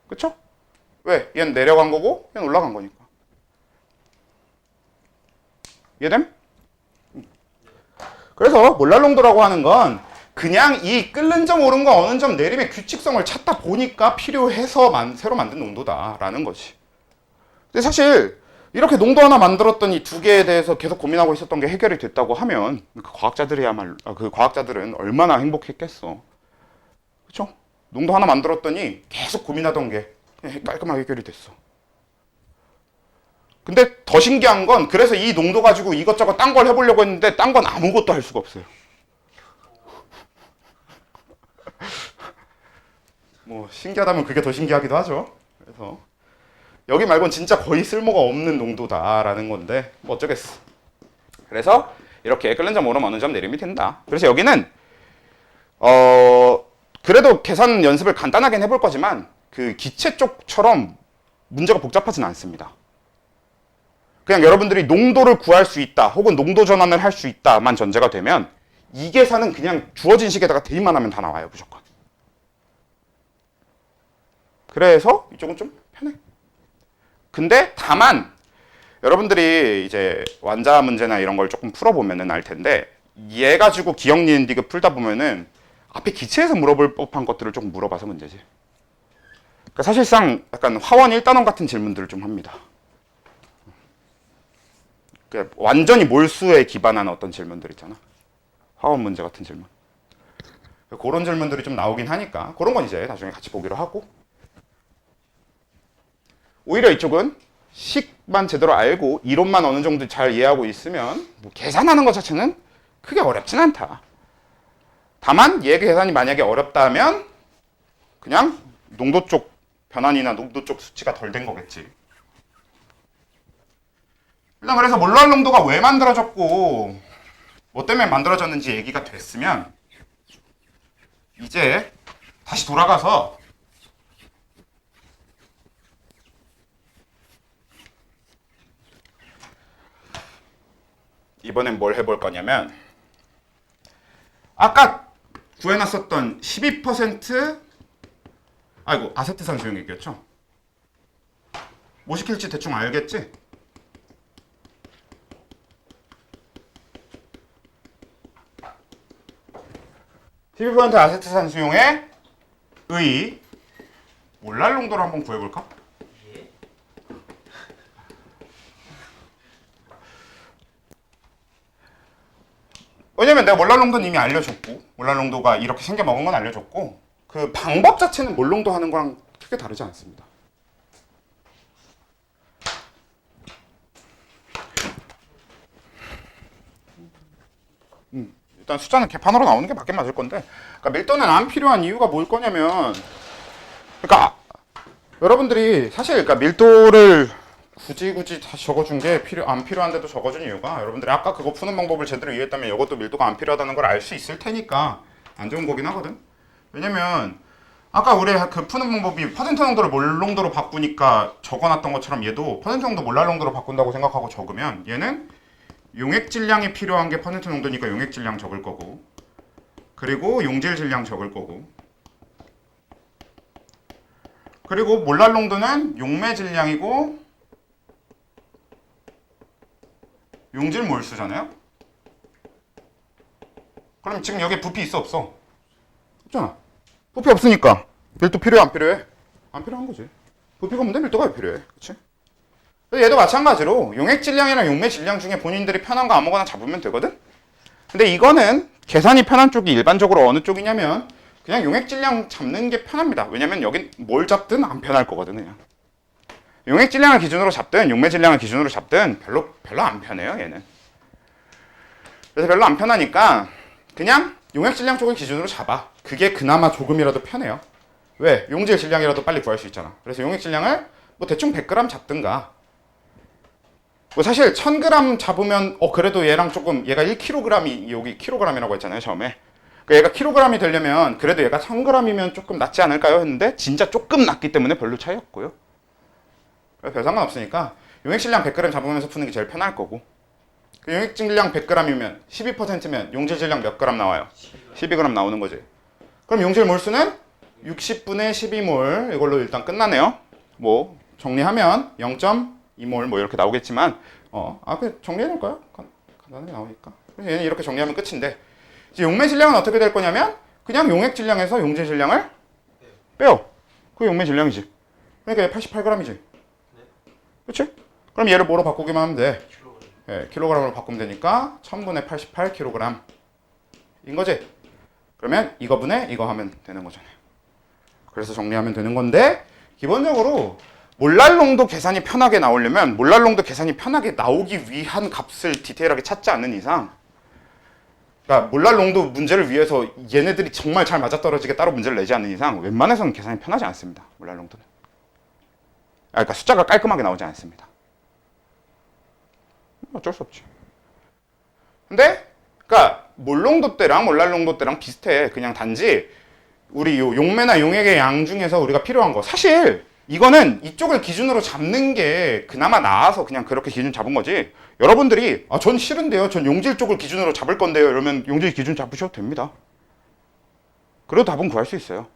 그쵸? 왜? 얘는 내려간 거고 얘는 올라간 거니까. 이해됨? 그래서 몰랄 농도라고 하는 건 그냥 이 끓는 점 오른 거 어느 점 내림의 규칙성을 찾다 보니까 필요해서 새로 만든 농도다라는 거지. 근데 사실 이렇게 농도 하나 만들었더니 두 개에 대해서 계속 고민하고 있었던 게 해결이 됐다고 하면 그 과학자들은 얼마나 행복했겠어. 그렇죠? 농도 하나 만들었더니 계속 고민하던 게 깔끔하게 해결이 됐어. 근데 더 신기한 건, 그래서 이 농도 가지고 이것저것 딴 걸 해보려고 했는데 딴 건 아무것도 할 수가 없어요. 뭐 신기하다면 그게 더 신기하기도 하죠. 그래서 여기 말고는 진짜 거의 쓸모가 없는 농도다라는 건데 뭐 어쩌겠어. 그래서 이렇게 끓는 점 오르면 어느 점 내림이 된다. 그래서 여기는 그래도 계산 연습을 간단하게 해볼 거지만 그 기체 쪽처럼 문제가 복잡하진 않습니다. 그냥 여러분들이 농도를 구할 수 있다 혹은 농도 전환을 할 수 있다만 전제가 되면 이 계산은 그냥 주어진 식에다가 대입만 하면 다 나와요. 무조건. 그래서 이쪽은 좀 편해. 근데 다만 여러분들이 이제 완자 문제나 이런 걸 조금 풀어보면은 알 텐데 얘 가지고 기억 니은 디귿 풀다 보면은 앞에 기체에서 물어볼 법한 것들을 조금 물어봐서 문제지. 그러니까 사실상 약간 화원 1단원 같은 질문들을 좀 합니다. 그러니까 완전히 몰수에 기반한 어떤 질문들 있잖아. 화원 문제 같은 질문. 그런 질문들이 좀 나오긴 하니까 그런 건 이제 나중에 같이 보기로 하고, 오히려 이쪽은 식만 제대로 알고 이론만 어느 정도 잘 이해하고 있으면 뭐 계산하는 것 자체는 크게 어렵진 않다. 다만 얘 계산이 만약에 어렵다면 그냥 농도 쪽 변환이나 농도 쪽 수치가 덜 된 거겠지. 일단 그래서 몰랄 농도가 왜 만들어졌고 뭐 때문에 만들어졌는지 얘기가 됐으면 이제 다시 돌아가서 이번엔 뭘 해볼 거냐면 아까 구해놨었던 12% 아이고 아세트산 수용 얘기였죠? 뭐 시킬지 대충 알겠지? (12% 아세트산 수용에 의 몰랄 농도를 한번 구해볼까? 예. 왜냐면 내가 몰랄 농도는 이미 알려줬고 몰랄 농도가 이렇게 생겨 먹은 건 알려줬고 그 방법 자체는 몰 농도 하는 거랑 크게 다르지 않습니다. 일단 숫자는 개판으로 나오는 게 맞긴 맞을 건데, 그러니까 밀도는 안 필요한 이유가 뭘 거냐면, 그러니까 여러분들이 사실 그러니까 밀도를 굳이 다시 적어준 게 안 필요한데도 적어준 이유가 여러분들이 아까 그거 푸는 방법을 제대로 이해했다면 이것도 밀도가 안 필요하다는 걸 알 수 있을 테니까 안 좋은 거긴 하거든. 왜냐면 아까 우리 그 푸는 방법이 퍼센트 농도를 몰 농도로 바꾸니까 적어놨던 것처럼 얘도 퍼센트 농도 몰랄 농도로 바꾼다고 생각하고 적으면 얘는 용액 질량이 필요한 게 퍼센트 농도니까 용액 질량 적을 거고, 그리고 용질 질량 적을 거고, 그리고 몰랄 농도는 용매 질량이고 용질 몰수잖아요. 그럼 지금 여기에 부피 있어 없어? 없잖아. 부피 없으니까 밀도 필요해 안 필요해? 안 필요한 거지. 부피가 없는데 밀도가 왜 필요해? 그치? 얘도 마찬가지로 용액 질량이랑 용매 질량 중에 본인들이 편한 거 아무거나 잡으면 되거든? 근데 이거는 계산이 편한 쪽이 일반적으로 어느 쪽이냐면 그냥 용액 질량 잡는 게 편합니다. 왜냐면 여긴 뭘 잡든 안 편할 거거든. 그냥 용액 질량을 기준으로 잡든 용매 질량을 기준으로 잡든 별로 안 편해요 얘는. 그래서 별로 안 편하니까 그냥 용액 질량 쪽을 기준으로 잡아. 그게 그나마 조금이라도 편해요. 왜? 용질 질량이라도 빨리 구할 수 있잖아. 그래서 용액 질량을 뭐 대충 100g 잡든가, 뭐 사실 1000g 잡으면 그래도 얘랑 조금, 얘가 1kg이 여기 kg이라고 했잖아요 처음에. 그러니까 얘가 kg이 되려면 그래도 얘가 1000g이면 조금 낫지 않을까요 했는데 진짜 조금 낫기 때문에 별로 차이 없고요. 별 상관없으니까 용액 질량 100g 잡으면서 푸는 게 제일 편할 거고, 그 용액 질량 100g이면 12%면 용질 질량 몇 g 나와요? 12g 나오는 거지. 그럼 용질 몰수는 60분의 12몰, 이걸로 일단 끝나네요. 뭐 정리하면 0.2몰 뭐 이렇게 나오겠지만 그 정리해놓을까요? 간단하게 나오니까. 그래서 얘는 이렇게 정리하면 끝인데, 이제 용매 질량은 어떻게 될 거냐면 그냥 용액 질량에서 용질 질량을 빼요. 그게 용매 질량이지. 그러니까 얘 88g이지. 그치? 그럼 얘를 뭐로 바꾸기만 하면 돼? 예, 킬로그램으로 바꾸면 되니까 1000분의 88kg 인 거지. 그러면 이거 분의 이거 하면 되는 거잖아요. 그래서 정리하면 되는 건데, 기본적으로 몰랄 농도 계산이 편하게 나오려면 몰랄 농도 계산이 편하게 나오기 위한 값을 디테일하게 찾지 않는 이상, 그러니까 몰랄 농도 문제를 위해서 얘네들이 정말 잘 맞아떨어지게 따로 문제를 내지 않는 이상 웬만해서는 계산이 편하지 않습니다. 몰랄 농도는. 그러니까 숫자가 깔끔하게 나오지 않습니다. 어쩔 수 없지. 근데 그러니까 몰롱도 때랑 몰랄롱도 때랑 비슷해. 그냥 단지 우리 요 용매나 용액의 양 중에서 우리가 필요한 거. 사실 이거는 이쪽을 기준으로 잡는 게 그나마 나아서 그냥 그렇게 기준 잡은 거지. 여러분들이 전 싫은데요. 전 용질 쪽을 기준으로 잡을 건데요. 이러면 용질 기준 잡으셔도 됩니다. 그래도 답은 구할 수 있어요.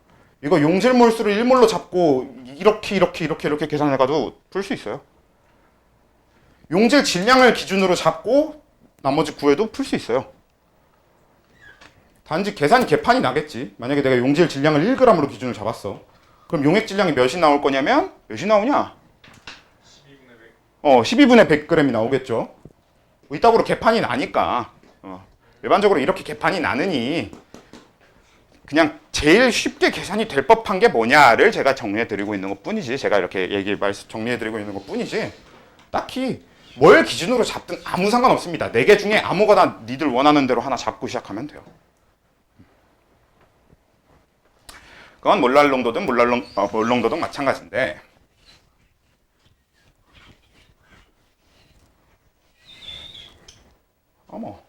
이거 용질 몰수를 1몰로 잡고 이렇게 계산해가도 풀 수 있어요. 용질 질량을 기준으로 잡고 나머지 구해도 풀 수 있어요. 단지 계산 개판이 나겠지. 만약에 내가 용질 질량을 1g으로 기준을 잡았어. 그럼 용액 질량이 몇이 나올 거냐면 몇이 나오냐? 12분의 100. 12분의 100g이 나오겠죠. 이따구로 개판이 나니까. 일반적으로 이렇게 개판이 나느니 그냥 제일 쉽게 계산이 될 법한 게 뭐냐를 제가 정리해드리고 있는 것 뿐이지. 제가 이렇게 정리해드리고 있는 것 뿐이지. 딱히 뭘 기준으로 잡든 아무 상관없습니다. 4개 중에 아무거나 니들 원하는 대로 하나 잡고 시작하면 돼요. 그건 몰랄농도든 몰롱도든 마찬가지인데 어머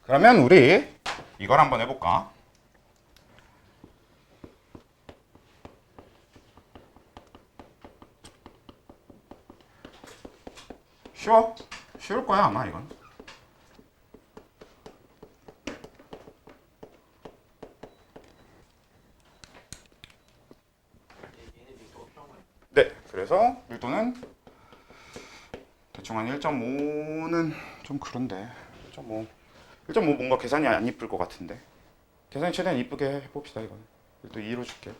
그러면 우리 이걸 한번 해볼까? 쉬울 거야 아마 이건. 얘네 밀도가 필요한 거예요. 네, 그래서 밀도는 대충 한 1.5는 좀 그런데 1.5 뭔가 계산이 안 이쁠 것 같은데 계산이 최대한 이쁘게 해봅시다. 이거는 밀도 2로 줄게.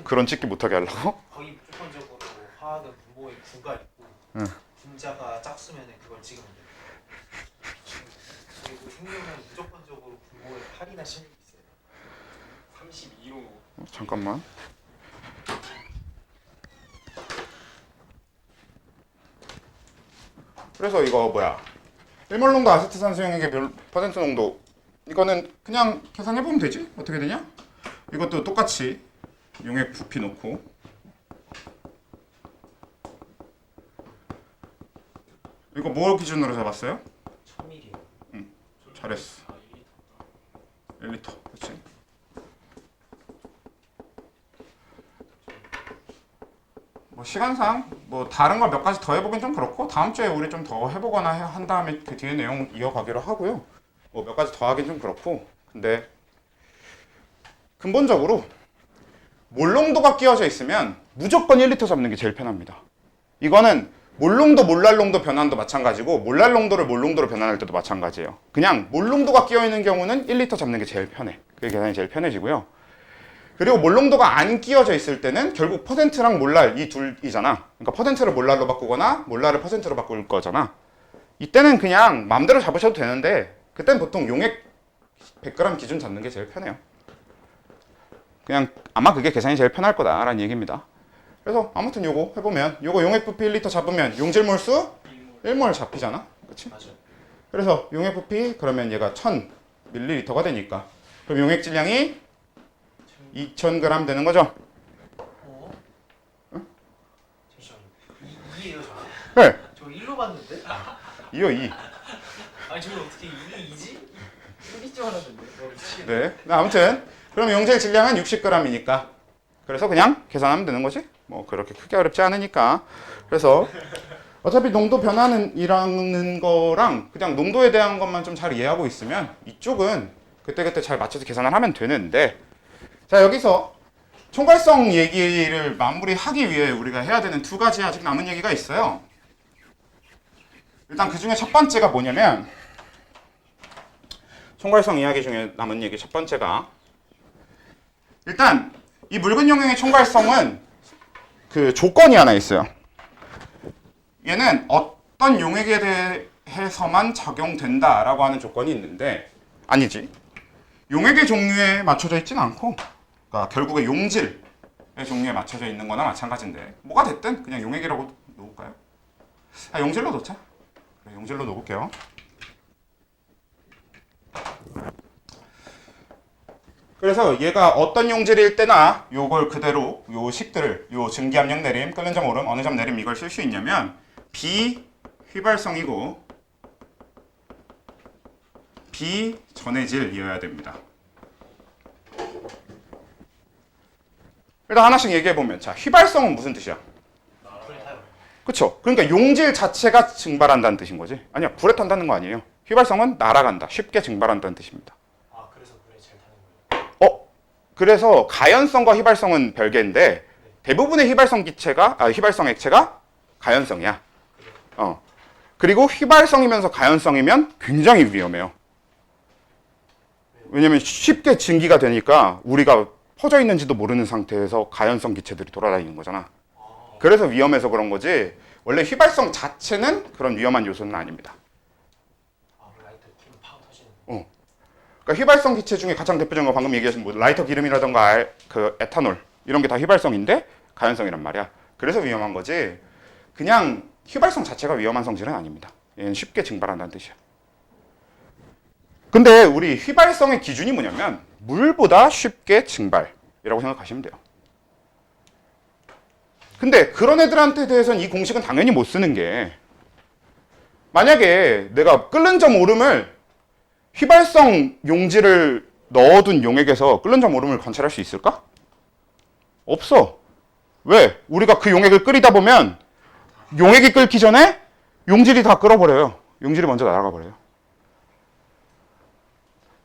그런 찍기 못하게 하려고? 거의 무조건적으로 화학은 분모에 구가 있고 분자가 짝수면 그걸 찍으면 돼요. 그리고 생명은 무조건적으로 분모에 8이나 16 있어요. 32로 잠깐만. 그래서 이거 뭐야? 1몰 농도 아세트산소 용액의 퍼센트 농도 이거는 그냥 계산해보면 되지? 어떻게 되냐? 이것도 똑같이 용액 부피 놓고 이거 뭘 기준으로 잡았어요? 1000ml예요. 잘했어. 1리터. 그렇지. 뭐 시간상 뭐 다른 걸 몇 가지 더 해보긴 좀 그렇고 다음 주에 우리 좀 더 해보거나 한 다음에 그 뒤에 내용 이어가기로 하고요. 뭐 몇 가지 더 하긴 좀 그렇고 근데 근본적으로 몰롱도가 끼워져 있으면 무조건 1리터 잡는 게 제일 편합니다. 이거는 몰롱도 몰랄롱도 변환도 마찬가지고 몰랄롱도를 몰롱도로 변환할 때도 마찬가지예요. 그냥 몰롱도가 끼어있는 경우는 1리터 잡는 게 제일 편해. 그게 계산이 제일 편해지고요. 그리고 몰롱도가 안 끼워져 있을 때는 결국 퍼센트랑 몰랄 이 둘이잖아. 그러니까 퍼센트를 몰랄로 바꾸거나 몰랄을 퍼센트로 바꿀 거잖아. 이때는 그냥 마음대로 잡으셔도 되는데 그땐 보통 용액 100g 기준 잡는 게 제일 편해요. 그냥 아마 그게 계산이 제일 편할 거다라는 얘기입니다. 그래서 아무튼 요거 해보면 요거 용액 부피 1리터 잡으면 용질 몰수 1몰 잡히잖아. 그치? 맞아요. 그래서 용액 부피 그러면 얘가 1000ml가 되니까 그럼 용액 질량이 2000g 되는 거죠? 잠시만요. 2예요 저? 네. 저 1로 봤는데? 2요 2. 아니 저걸 어떻게 2지? 1인 줄 알았는데. 네. 아무튼 그럼 용질 질량은 60g이니까 그래서 그냥 계산하면 되는 거지? 뭐 그렇게 크게 어렵지 않으니까. 그래서 어차피 농도 변화는이라는 거랑 그냥 농도에 대한 것만 좀 잘 이해하고 있으면 이쪽은 그때그때 잘 맞춰서 계산을 하면 되는데 자 여기서 총괄성 얘기를 마무리하기 위해 우리가 해야 되는 두 가지 아직 남은 얘기가 있어요. 일단 그 중에 첫 번째가 뭐냐면 총괄성 이야기 중에 남은 얘기 첫 번째가 일단 이 묽은 용액의 총괄성은 그 조건이 하나 있어요. 얘는 어떤 용액에 대해서만 적용된다라고 하는 조건이 있는데 아니지. 용액의 종류에 맞춰져 있진 않고 그러니까 결국에 용질 종류에 맞춰져 있는 거나 마찬가지인데 뭐가 됐든 그냥 용액이라고 놓을까요? 용질로 놓자. 그래, 용질로 놓을게요. 그래서 얘가 어떤 용질일 때나 요걸 그대로 요 식들을 요 증기압력 내림, 끓는 점 오름, 어느 점 내림 이걸 쓸 수 있냐면 비휘발성이고 비전해질이어야 됩니다. 일단 하나씩 얘기해보면 자 휘발성은 무슨 뜻이야? 불에 타요. 그쵸? 그러니까 용질 자체가 증발한다는 뜻인 거지. 아니야 불에 탄다는 거 아니에요. 휘발성은 날아간다. 쉽게 증발한다는 뜻입니다. 아 그래서 불에 잘 타는 거예요. 그래서 가연성과 휘발성은 별개인데 대부분의 휘발성 기체가 휘발성 액체가 가연성이야. 그리고 휘발성이면서 가연성이면 굉장히 위험해요. 왜냐면 쉽게 증기가 되니까 우리가 퍼져 있는지도 모르는 상태에서 가연성 기체들이 돌아다니는 거잖아. 그래서 위험해서 그런 거지. 원래 휘발성 자체는 그런 위험한 요소는 아닙니다. 아 라이터 키면 파워 터지는. 그러니까 휘발성 기체 중에 가장 대표적인 거 방금 얘기하신 뭐 라이터 기름이라던가 그 에탄올 이런 게 다 휘발성인데 가연성이란 말이야. 그래서 위험한 거지. 그냥 휘발성 자체가 위험한 성질은 아닙니다. 얘는 쉽게 증발한다는 뜻이야. 근데 우리 휘발성의 기준이 뭐냐면 물보다 쉽게 증발이라고 생각하시면 돼요. 근데 그런 애들한테 대해서는 이 공식은 당연히 못 쓰는 게 만약에 내가 끓는 점 오름을 휘발성 용질을 넣어둔 용액에서 끓는 점 오름을 관찰할 수 있을까? 없어. 왜? 우리가 그 용액을 끓이다 보면 용액이 끓기 전에 용질이 다 끓어버려요. 용질이 먼저 날아가 버려요.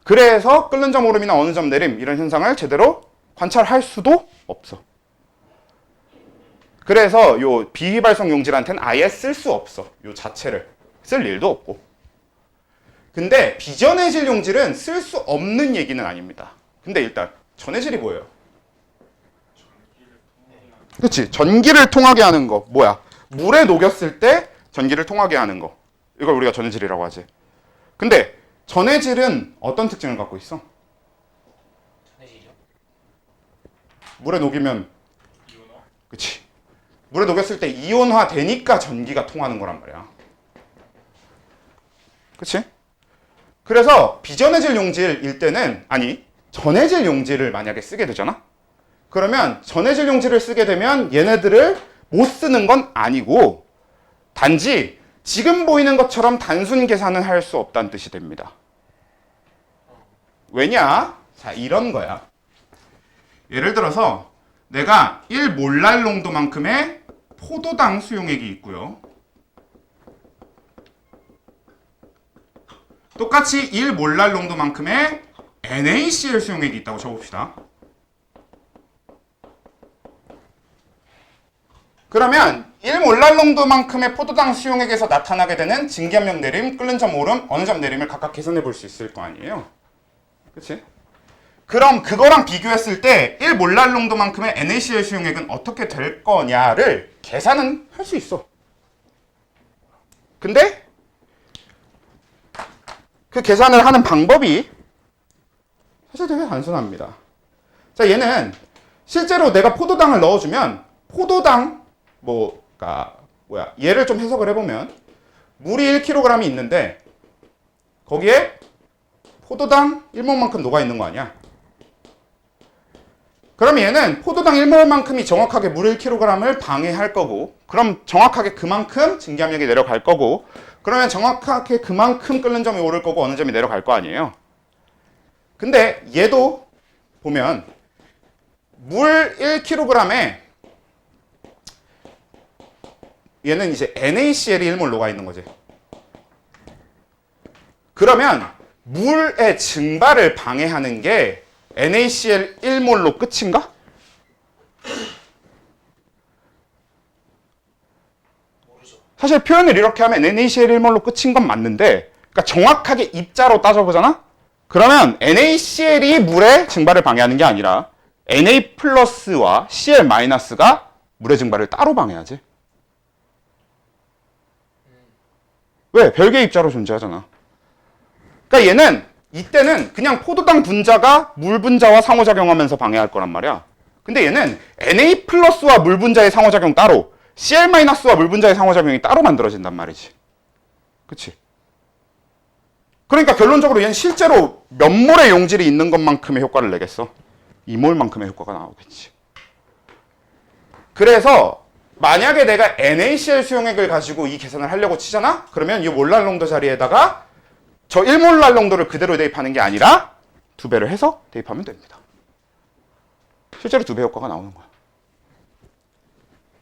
그래서 끓는 점 오름이나 어느 점 내림 이런 현상을 제대로 관찰할 수도 없어. 그래서 요 비휘발성 용질한테는 아예 쓸 수 없어. 요 자체를 쓸 일도 없고. 근데 비전해질 용질은 쓸 수 없는 얘기는 아닙니다. 근데 일단 전해질이 뭐예요? 그렇지. 전기를 통하게 하는 거 뭐야? 물에 녹였을 때 전기를 통하게 하는 거. 이걸 우리가 전해질이라고 하지. 근데 전해질은 어떤 특징을 갖고 있어? 전해질이요? 물에 녹이면 이온화? 그치. 물에 녹였을 때 이온화 되니까 전기가 통하는 거란 말이야. 그치? 그래서 비전해질 용질일 때는 전해질 용질을 만약에 쓰게 되잖아? 그러면 전해질 용질을 쓰게 되면 얘네들을 못 쓰는 건 아니고 단지 지금 보이는 것처럼 단순 계산은 할 수 없다는 뜻이 됩니다. 왜냐? 자, 이런 거야. 예를 들어서 내가 1몰랄 농도만큼의 포도당 수용액이 있고요. 똑같이 1몰랄 농도만큼의 NaCl 수용액이 있다고 쳐봅시다. 그러면 1몰랄 농도만큼의 포도당 수용액에서 나타나게 되는 증기압력 내림, 끓는 점 오름, 어느 점 내림을 각각 계산해 볼 수 있을 거 아니에요? 그치? 그럼 그거랑 비교했을 때 1몰랄 농도만큼의 NaCl 수용액은 어떻게 될 거냐를 계산은 할 수 있어. 근데 그 계산을 하는 방법이 사실 되게 단순합니다. 자, 얘는 실제로 내가 포도당을 넣어주면 포도당 얘를 좀 해석을 해보면 물이 1kg이 있는데 거기에 포도당 1몰만큼 녹아있는 거 아니야? 그럼 얘는 포도당 1몰만큼이 정확하게 물 1kg을 방해할 거고 그럼 정확하게 그만큼 증기압력이 내려갈 거고 그러면 정확하게 그만큼 끓는 점이 오를 거고 어느 점이 내려갈 거 아니에요? 근데 얘도 보면 물 1kg에 얘는 이제 NaCl이 1몰 녹아 있는 거지. 그러면 물의 증발을 방해하는 게 NaCl 1몰로 끝인가? 모르죠. 사실 표현을 이렇게 하면 NaCl 1몰로 끝인 건 맞는데 그러니까 정확하게 입자로 따져보잖아? 그러면 NaCl이 물의 증발을 방해하는 게 아니라 Na 플러스와 Cl 마이너스가 물의 증발을 따로 방해하지. 왜? 별개의 입자로 존재하잖아. 그러니까 얘는 이때는 그냥 포도당 분자가 물 분자와 상호작용하면서 방해할 거란 말이야. 근데 얘는 Na 플러스와 물 분자의 상호작용 따로, Cl 마이너스와 물 분자의 상호작용이 따로 만들어진단 말이지. 그치? 그러니까 결론적으로 얘는 실제로 몇 몰의 용질이 있는 것만큼의 효과를 내겠어. 2몰만큼의 효과가 나오겠지. 그래서 만약에 내가 NaCl 수용액을 가지고 이 계산을 하려고 치잖아? 그러면 이 몰랄 농도 자리에다가 저 1몰랄 농도를 그대로 대입하는 게 아니라 2배를 해서 대입하면 됩니다. 실제로 2배 효과가 나오는 거야.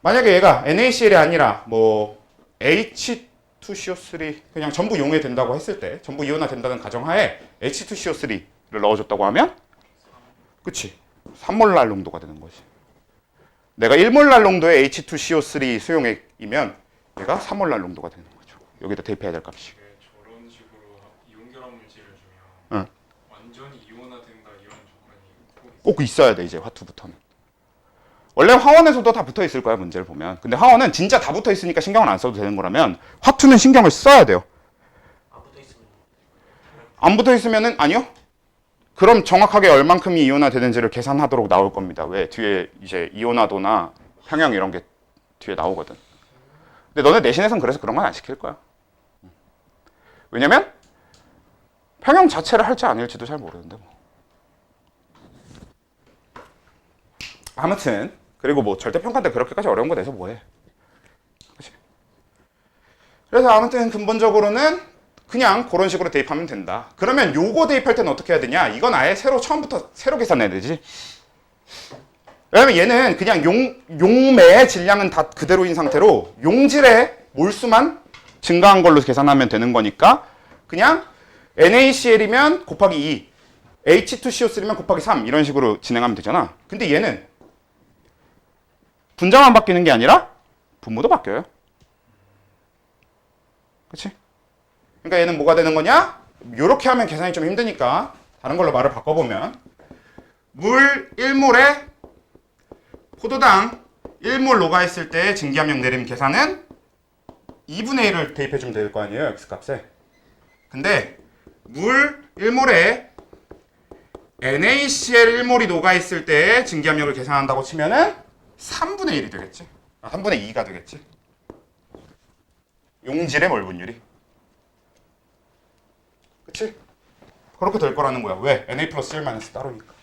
만약에 얘가 NaCl이 아니라 뭐 H2CO3 그냥 전부 용해된다고 했을 때, 전부 이온화 된다는 가정하에 H2CO3를 넣어줬다고 하면, 그치? 3몰랄 농도가 되는 거지. 내가 1몰랄 농도의 H2CO3 수용액이면 얘가 3몰랄 농도가 되는 거죠. 여기다 대입해야 될 값이. 저런 식으로 이온 결합 물질을 주면 응. 완전히 이온화된다 이런 조건이 꼭 있어야 돼, 이제 화투부터는. 원래 화원에서도 다 붙어 있을 거야, 문제를 보면. 근데 화원은 진짜 다 붙어 있으니까 신경을 안 써도 되는 거라면 화투는 신경을 써야 돼요. 안 붙어 있으면 안 붙어 있으면은 아니요. 그럼 정확하게 얼만큼이 이온화 되는지를 계산하도록 나올 겁니다. 왜? 뒤에 이제 이온화도나 평형 이런 게 뒤에 나오거든. 근데 너네 내신에선 그래서 그런 건 안 시킬 거야. 왜냐면 평형 자체를 할지 아닐지도 잘 모르는데 뭐. 아무튼 그리고 뭐 절대평가인데 그렇게까지 어려운 거 내서 뭐해. 그치? 그래서 아무튼 근본적으로는 그냥 그런 식으로 대입하면 된다. 그러면 요거 대입할 때는 어떻게 해야 되냐? 이건 아예 처음부터 새로 계산해야 되지. 왜냐면 얘는 그냥 용매의 질량은 다 그대로인 상태로 용질의 몰수만 증가한 걸로 계산하면 되는 거니까 그냥 NaCl이면 곱하기 2, H2CO3면 곱하기 3 이런 식으로 진행하면 되잖아. 근데 얘는 분자만 바뀌는 게 아니라 분모도 바뀌어요. 그치? 그러니까 얘는 뭐가 되는 거냐? 이렇게 하면 계산이 좀 힘드니까 다른 걸로 말을 바꿔보면 물 1몰에 포도당 1몰 녹아있을 때 증기압력 내림 계산은 2분의 1을 대입해주면 될 거 아니에요, X값에. 근데 물 1몰에 NaCl 1몰이 녹아있을 때 증기압력을 계산한다고 치면은 3분의 1이 되겠지. 3분의 2가 되겠지. 용질의 몰 분율이. 그치? 그렇게 될 거라는 거야. 왜? Na 플러스 1 마이너스 따로니까.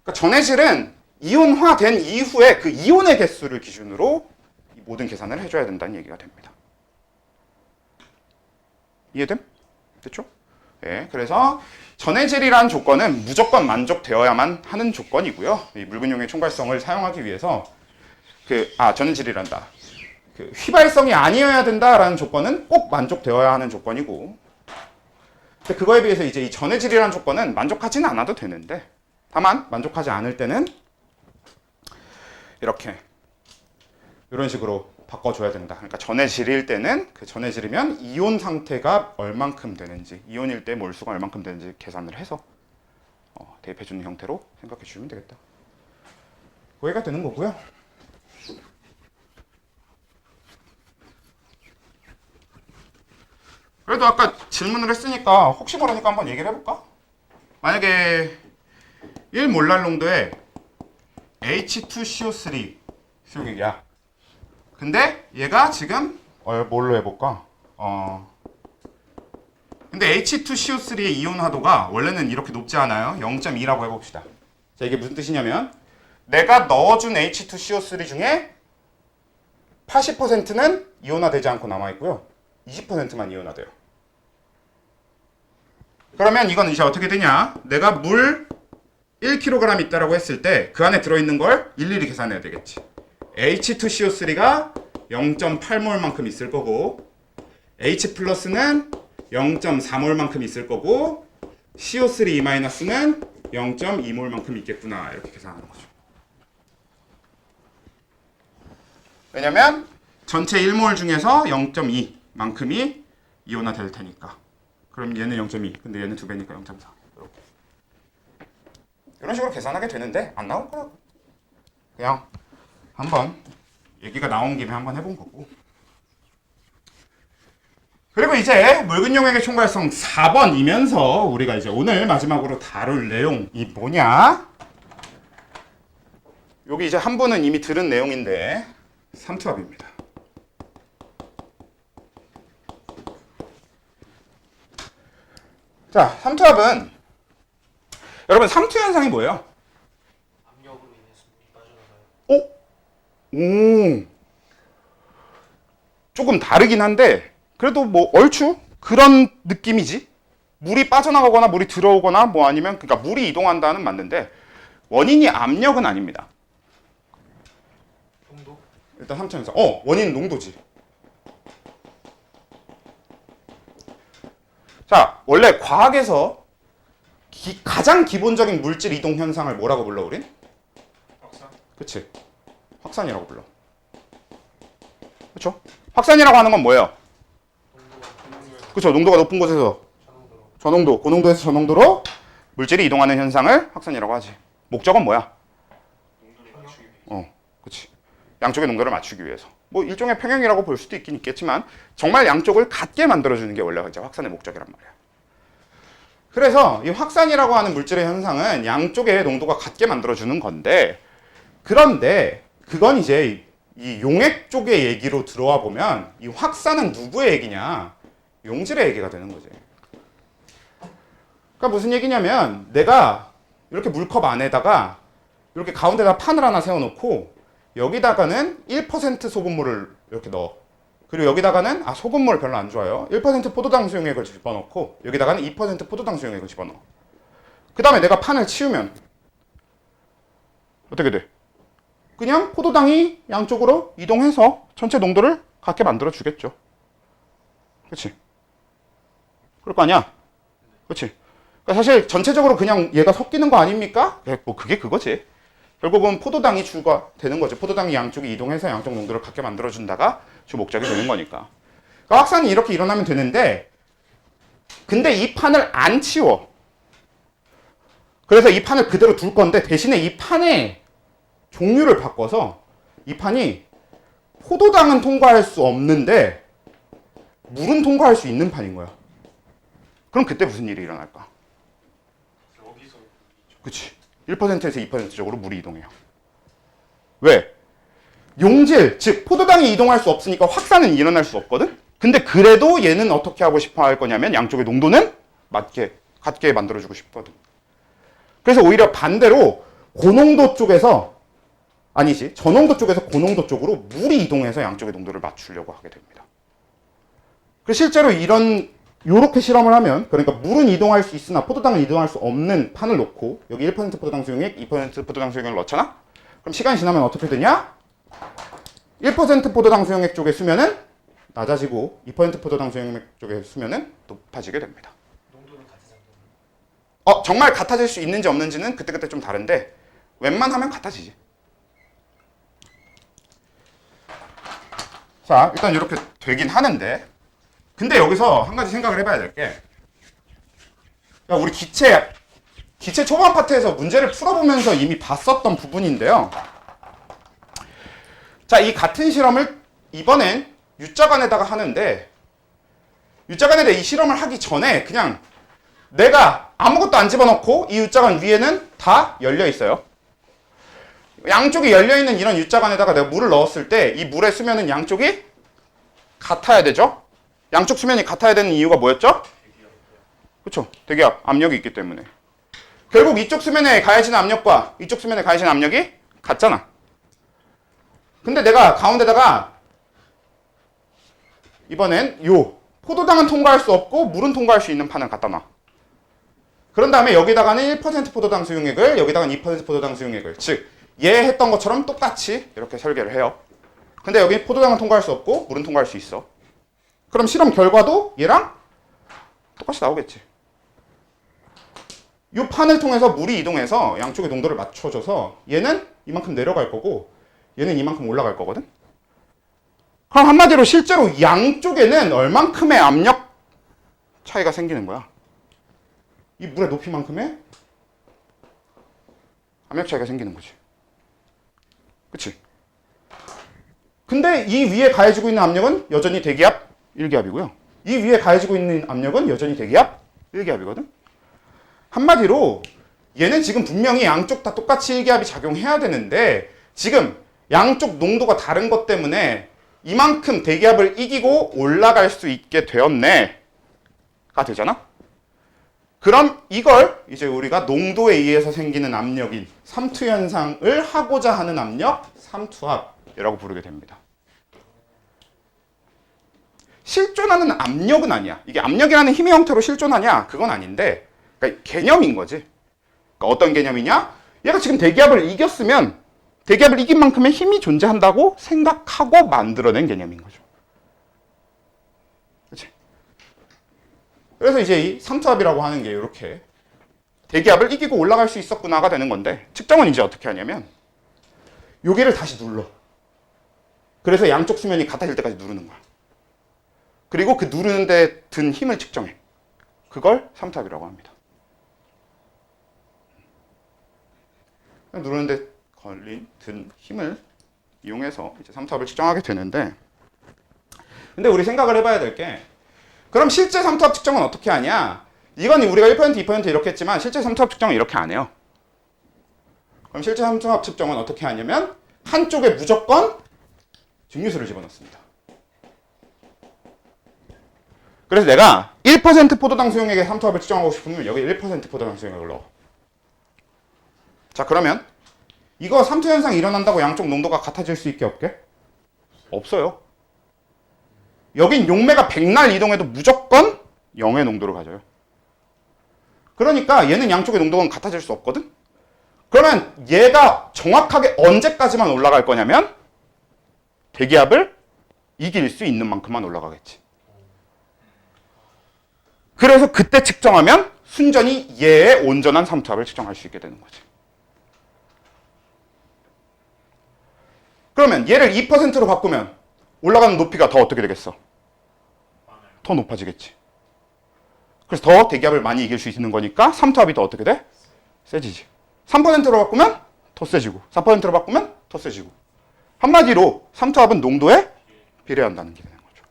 그러니까 전해질은 이온화된 이후에 그 이온의 개수를 기준으로 이 모든 계산을 해줘야 된다는 얘기가 됩니다. 이해됨? 됐죠? 네, 그래서 전해질이라는 조건은 무조건 만족되어야만 하는 조건이고요. 이 묽은용의 총괄성을 사용하기 위해서 전해질이란다. 휘발성이 아니어야 된다라는 조건은 꼭 만족되어야 하는 조건이고, 근데 그거에 비해서 이제 이 전해질이라는 조건은 만족하지는 않아도 되는데, 다만 만족하지 않을 때는 이렇게 이런 식으로 바꿔줘야 된다. 그러니까 전해질일 때는 그 전해질이면 이온 상태가 얼만큼 되는지, 이온일 때 몰수가 얼만큼 되는지 계산을 해서 대입해주는 형태로 생각해 주시면 되겠다. 거기가 되는 거고요. 그래도 아까 질문을 했으니까 혹시 모르니까 한번 얘기를 해볼까? 만약에 1몰랄 농도의 H2CO3 수용액이야. 근데 얘가 지금 뭘로 해볼까? 근데 H2CO3의 이온화도가 원래는 이렇게 높지 않아요. 0.2라고 해봅시다. 자, 이게 무슨 뜻이냐면 내가 넣어준 H2CO3 중에 80%는 이온화되지 않고 남아있고요. 20%만 이온화돼요. 그러면 이건 이제 어떻게 되냐? 내가 물 1kg 있다라고 했을 때 그 안에 들어있는 걸 일일이 계산해야 되겠지. H2CO3가 0.8몰만큼 있을 거고, H 플러스는 0.4몰만큼 있을 거고, CO3-는 0.2몰만큼 있겠구나, 이렇게 계산하는 거죠. 왜냐면 전체 1몰 중에서 0.2만큼이 이온화 될 테니까. 그럼 얘는 0.2, 근데 얘는 2배니까 0.4. 이렇게. 이런 식으로 계산하게 되는데 안 나올 거라고. 그냥 한번 얘기가 나온 김에 한번 해본 거고. 그리고 이제 묽은 용액의 총괄성 4번이면서 우리가 이제 오늘 마지막으로 다룰 내용이 뭐냐? 여기 이제 한 분은 이미 들은 내용인데 삼투압입니다. 자, 삼투압은 여러분 삼투 현상이 뭐예요? 압력으로 인해서 물이 빠져나가요. 오, 조금 다르긴 한데 그래도 뭐 얼추 그런 느낌이지. 물이 빠져나가거나 물이 들어오거나 뭐 아니면 그러니까 물이 이동한다는 맞는데 원인이 압력은 아닙니다. 농도? 일단 삼투 현상. 원인은 농도지. 자, 원래 과학에서 가장 기본적인 물질 이동 현상을 뭐라고 불러 우린? 확산? 그치? 확산이라고 불러. 그쵸? 확산이라고 하는 건 뭐예요? 농도가 그쵸? 농도가 높은 곳에서 저농도로 저농도, 고농도에서 저농도로 물질이 이동하는 현상을 확산이라고 하지. 목적은 뭐야? 농도를 맞추기 위해. 그치? 양쪽의 농도를 맞추기 위해서. 뭐 일종의 평형이라고 볼 수도 있긴 있겠지만 정말 양쪽을 같게 만들어주는 게 원래 이제 확산의 목적이란 말이야. 그래서 이 확산이라고 하는 물질의 현상은 양쪽의 농도가 같게 만들어주는 건데 그런데 그건 이제 이 용액 쪽의 얘기로 들어와 보면 이 확산은 누구의 얘기냐? 용질의 얘기가 되는 거지. 그러니까 무슨 얘기냐면 내가 이렇게 물컵 안에다가 이렇게 가운데다 판을 하나 세워놓고 여기다가는 1% 소금물을 이렇게 넣어. 그리고 여기다가는 소금물 별로 안 좋아요. 1% 포도당 수용액을 집어넣고 여기다가는 2% 포도당 수용액을 집어넣어. 그 다음에 내가 판을 치우면 어떻게 돼? 그냥 포도당이 양쪽으로 이동해서 전체 농도를 같게 만들어 주겠죠. 그치? 그럴 거 아니야? 그치? 그러니까 사실 전체적으로 그냥 얘가 섞이는 거 아닙니까? 뭐 그게 그거지. 결국은 포도당이 주가 되는 거죠. 포도당이 양쪽이 이동해서 양쪽 농도를 같게 만들어준다가 주 목적이 되는 거니까. 그러니까 확산이 이렇게 일어나면 되는데 근데 이 판을 안 치워. 그래서 이 판을 그대로 둘 건데 대신에 이 판의 종류를 바꿔서 이 판이 포도당은 통과할 수 없는데 물은 통과할 수 있는 판인 거야. 그럼 그때 무슨 일이 일어날까? 여기서 그치. 1%에서 2% 쪽으로 물이 이동해요. 왜? 용질, 즉 포도당이 이동할 수 없으니까 확산은 일어날 수 없거든? 근데 그래도 얘는 어떻게 하고 싶어 할 거냐면 양쪽의 농도는 맞게, 같게 만들어주고 싶거든. 그래서 오히려 반대로 고농도 쪽에서 아니지, 저농도 쪽에서 고농도 쪽으로 물이 이동해서 양쪽의 농도를 맞추려고 하게 됩니다. 그 실제로 요렇게 실험을 하면, 그러니까 물은 이동할 수 있으나 포도당은 이동할 수 없는 판을 놓고 여기 1% 포도당 수용액, 2% 포도당 수용액을 넣잖아? 그럼 시간이 지나면 어떻게 되냐? 1% 포도당 수용액 쪽의 수면은 낮아지고 2% 포도당 수용액 쪽의 수면은 높아지게 됩니다. 농도는 같은 정도. 정말 같아질 수 있는지 없는지는 그때그때 좀 다른데 웬만하면 같아지지. 자, 일단 이렇게 되긴 하는데 근데 여기서 한 가지 생각을 해봐야 될 게 우리 기체 초반 파트에서 문제를 풀어보면서 이미 봤었던 부분인데요. 자, 이 같은 실험을 이번엔 U자간에다가 하는데 U자간에다 이 실험을 하기 전에 그냥 내가 아무것도 안 집어넣고 이 U자간 위에는 다 열려 있어요. 양쪽이 열려있는 이런 U자간에다가 내가 물을 넣었을 때 이 물의 수면은 양쪽이 같아야 되죠? 양쪽 수면이 같아야 되는 이유가 뭐였죠? 그렇죠. 대기압, 압력이 있기 때문에. 결국 이쪽 수면에 가해지는 압력과 이쪽 수면에 가해지는 압력이 같잖아. 근데 내가 가운데다가 이번엔 포도당은 통과할 수 없고 물은 통과할 수 있는 판을 갖다 놔. 그런 다음에 여기다가는 1% 포도당 수용액을, 여기다가는 2% 포도당 수용액을, 즉 얘 했던 것처럼 똑같이 이렇게 설계를 해요. 근데 여기 포도당은 통과할 수 없고 물은 통과할 수 있어. 그럼 실험 결과도 얘랑 똑같이 나오겠지. 이 판을 통해서 물이 이동해서 양쪽의 농도를 맞춰줘서 얘는 이만큼 내려갈 거고 얘는 이만큼 올라갈 거거든. 그럼 한마디로 실제로 양쪽에는 얼만큼의 압력 차이가 생기는 거야. 이 물의 높이만큼의 압력 차이가 생기는 거지. 그치? 근데 이 위에 가해지고 있는 압력은 여전히 대기압 1기압이고요. 이 위에 가해지고 있는 압력은 여전히 대기압 1기압이거든. 한마디로 얘는 지금 분명히 양쪽 다 똑같이 1기압이 작용해야 되는데 지금 양쪽 농도가 다른 것 때문에 이만큼 대기압을 이기고 올라갈 수 있게 되었네가 되잖아? 그럼 이걸 이제 우리가 농도에 의해서 생기는 압력인 삼투 현상을 하고자 하는 압력, 삼투압이라고 부르게 됩니다. 실존하는 압력은 아니야. 이게 압력이라는 힘의 형태로 실존하냐? 그건 아닌데, 그러니까 개념인 거지. 그러니까 어떤 개념이냐? 얘가 지금 대기압을 이겼으면 대기압을 이긴 만큼의 힘이 존재한다고 생각하고 만들어낸 개념인 거죠. 그렇지? 그래서 이제 이 삼투압이라고 하는 게 이렇게 대기압을 이기고 올라갈 수 있었구나가 되는 건데, 측정은 이제 어떻게 하냐면 여기를 다시 눌러. 그래서 양쪽 수면이 같아질 때까지 누르는 거야. 그리고 그 누르는 데 든 힘을 측정해. 그걸 삼투압이라고 합니다. 누르는 데 든 힘을 이용해서 이제 삼투압을 측정하게 되는데, 근데 우리 생각을 해봐야 될 게, 그럼 실제 삼투압 측정은 어떻게 하냐? 이건 우리가 1%, 2% 이렇게 했지만 실제 삼투압 측정은 이렇게 안 해요. 그럼 실제 삼투압 측정은 어떻게 하냐면 한쪽에 무조건 증류수를 집어넣습니다. 그래서 내가 1% 포도당 수용액의 삼투압을 측정하고 싶으면 여기 1% 포도당 수용액을 넣어. 자, 그러면 이거 삼투 현상이 일어난다고 양쪽 농도가 같아질 수 있게 없게? 없어요. 여긴 용매가 백날 이동해도 무조건 0의 농도를 가져요. 그러니까 얘는 양쪽의 농도는 같아질 수 없거든? 그러면 얘가 정확하게 언제까지만 올라갈 거냐면 대기압을 이길 수 있는 만큼만 올라가겠지. 그래서 그때 측정하면 순전히 얘의 온전한 삼투압을 측정할 수 있게 되는 거지. 그러면 얘를 2%로 바꾸면 올라가는 높이가 더 어떻게 되겠어? 더 높아지겠지. 그래서 더 대기압을 많이 이길 수 있는 거니까 삼투압이 더 어떻게 돼? 세지지. 3%로 바꾸면 더 세지고 4%로 바꾸면 더 세지고. 한마디로 삼투압은 농도에 비례한다는 게 되는 거죠.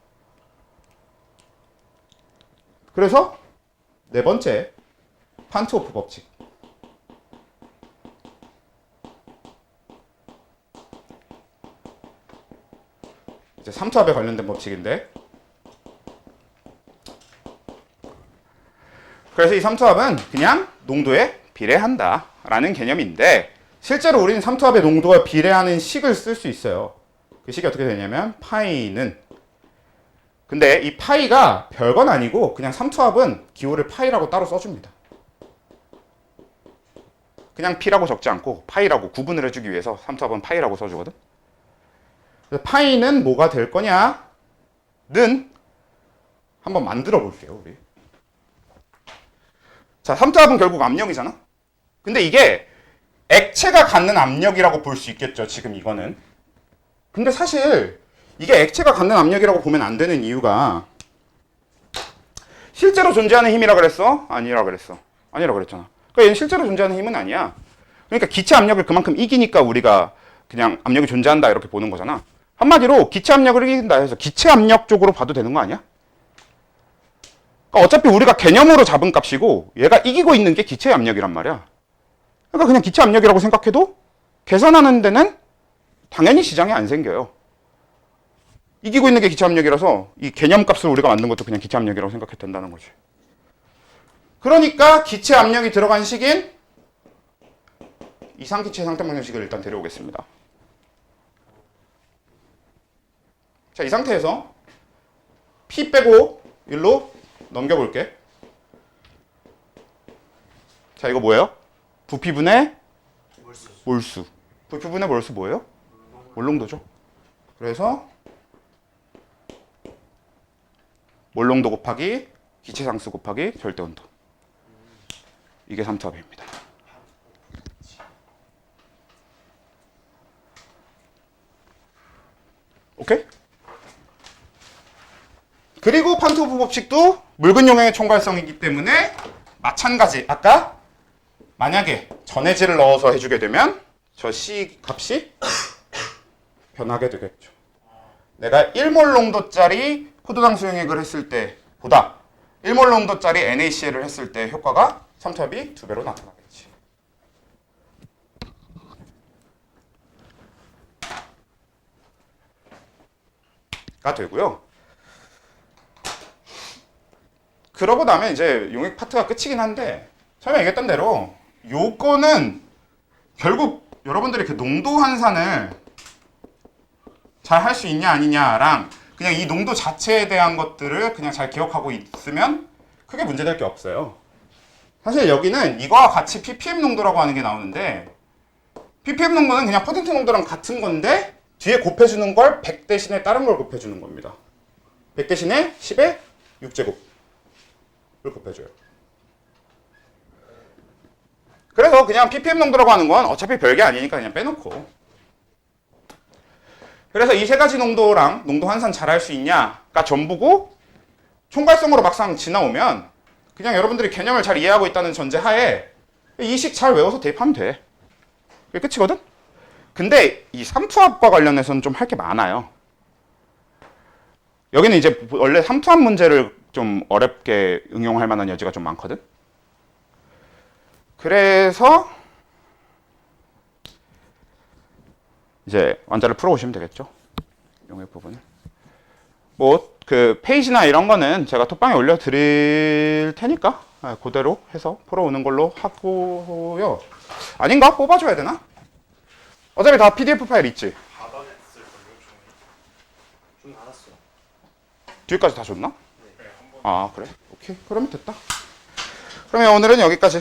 그래서 네 번째, 판트호프 법칙. 이제 삼투압에 관련된 법칙인데, 그래서 이 삼투압은 그냥 농도에 비례한다라는 개념인데, 실제로 우리는 삼투압의 농도와 비례하는 식을 쓸 수 있어요. 그 식이 어떻게 되냐면 파이는, 근데 이 파이가 별건 아니고 그냥 삼투압은 기호를 파이라고 따로 써줍니다. 그냥 P라고 적지 않고 파이라고 구분을 해주기 위해서 삼투압은 파이라고 써주거든. 그래서 파이는 뭐가 될 거냐는 한번 만들어 볼게요, 우리. 자, 삼투압은 결국 압력이잖아. 근데 이게 액체가 갖는 압력이라고 볼 수 있겠죠, 지금 이거는. 근데 사실 이게 액체가 갖는 압력이라고 보면 안 되는 이유가, 실제로 존재하는 힘이라 그랬어? 아니라 그랬어. 아니라 그랬잖아. 그러니까 얘는 실제로 존재하는 힘은 아니야. 그러니까 기체 압력을 그만큼 이기니까 우리가 그냥 압력이 존재한다 이렇게 보는 거잖아. 한마디로 기체 압력을 이긴다 해서 기체 압력 쪽으로 봐도 되는 거 아니야? 그러니까 어차피 우리가 개념으로 잡은 값이고 얘가 이기고 있는 게 기체 압력이란 말이야. 그러니까 그냥 기체 압력이라고 생각해도 계산하는 데는 당연히 지장이 안 생겨요. 이기고 있는 게 기체 압력이라서 이 개념 값을 우리가 만든 것도 그냥 기체 압력이라고 생각해도 된다는 거지. 그러니까 기체 압력이 들어간 식인 이상기체 상태방정식을 일단 데려오겠습니다. 자, 이 상태에서 P 빼고 1로 넘겨볼게. 자, 이거 뭐예요? 부피분의 몰수. 부피분의 몰수 뭐예요? 몰농도죠. 그래서 몰농도 곱하기 기체상수 곱하기 절대온도. 이게 삼투압입니다. 오케이? 그리고 판트호프 법칙도 묽은 용액의 총괄성이기 때문에 마찬가지. 아까 만약에 전해질을 넣어서 해주게 되면 저 C 값이 변하게 되겠죠. 내가 1몰 농도짜리 포도당 수용액을 했을 때보다 1몰 농도짜리 NaCl을 했을 때 효과가 삼투압이 2배로 나타나겠지. 되고요. 그러고 나면 이제 용액 파트가 끝이긴 한데 처음에 얘기했던 대로 요거는 결국 여러분들이 그 농도 환산을 잘 할 수 있냐 아니냐랑 그냥 이 농도 자체에 대한 것들을 그냥 잘 기억하고 있으면 크게 문제될 게 없어요. 사실 여기는 이거와 같이 ppm 농도라고 하는 게 나오는데 ppm 농도는 그냥 퍼센트 농도랑 같은 건데 뒤에 곱해주는 걸 100 대신에 다른 걸 곱해주는 겁니다. 100 대신에 10의 6제곱을 곱해줘요. 그래서 그냥 ppm 농도라고 하는 건 어차피 별게 아니니까 그냥 빼놓고, 그래서 이 세 가지 농도랑 농도 환산 잘 할 수 있냐가 전부고, 총괄성으로 막상 지나오면 그냥 여러분들이 개념을 잘 이해하고 있다는 전제 하에 이 식 잘 외워서 대입하면 돼. 그게 끝이거든? 근데 이 삼투압과 관련해서는 좀 할 게 많아요. 여기는 이제 원래 삼투압 문제를 좀 어렵게 응용할 만한 여지가 좀 많거든? 그래서 이제 완자를 풀어오시면 되겠죠. 용액 부분을. 뭐 그 페이지나 이런 거는 제가 톡방에 올려드릴 테니까 그대로 해서 풀어오는 걸로 하고요. 아닌가? 뽑아줘야 되나? 어차피 다 PDF 파일 있지? 받았을걸요 좀 받았어요. 뒤에까지 다 줬나? 네, 한 번. 아 그래? 오케이. 그러면 됐다. 그러면 오늘은 여기까지.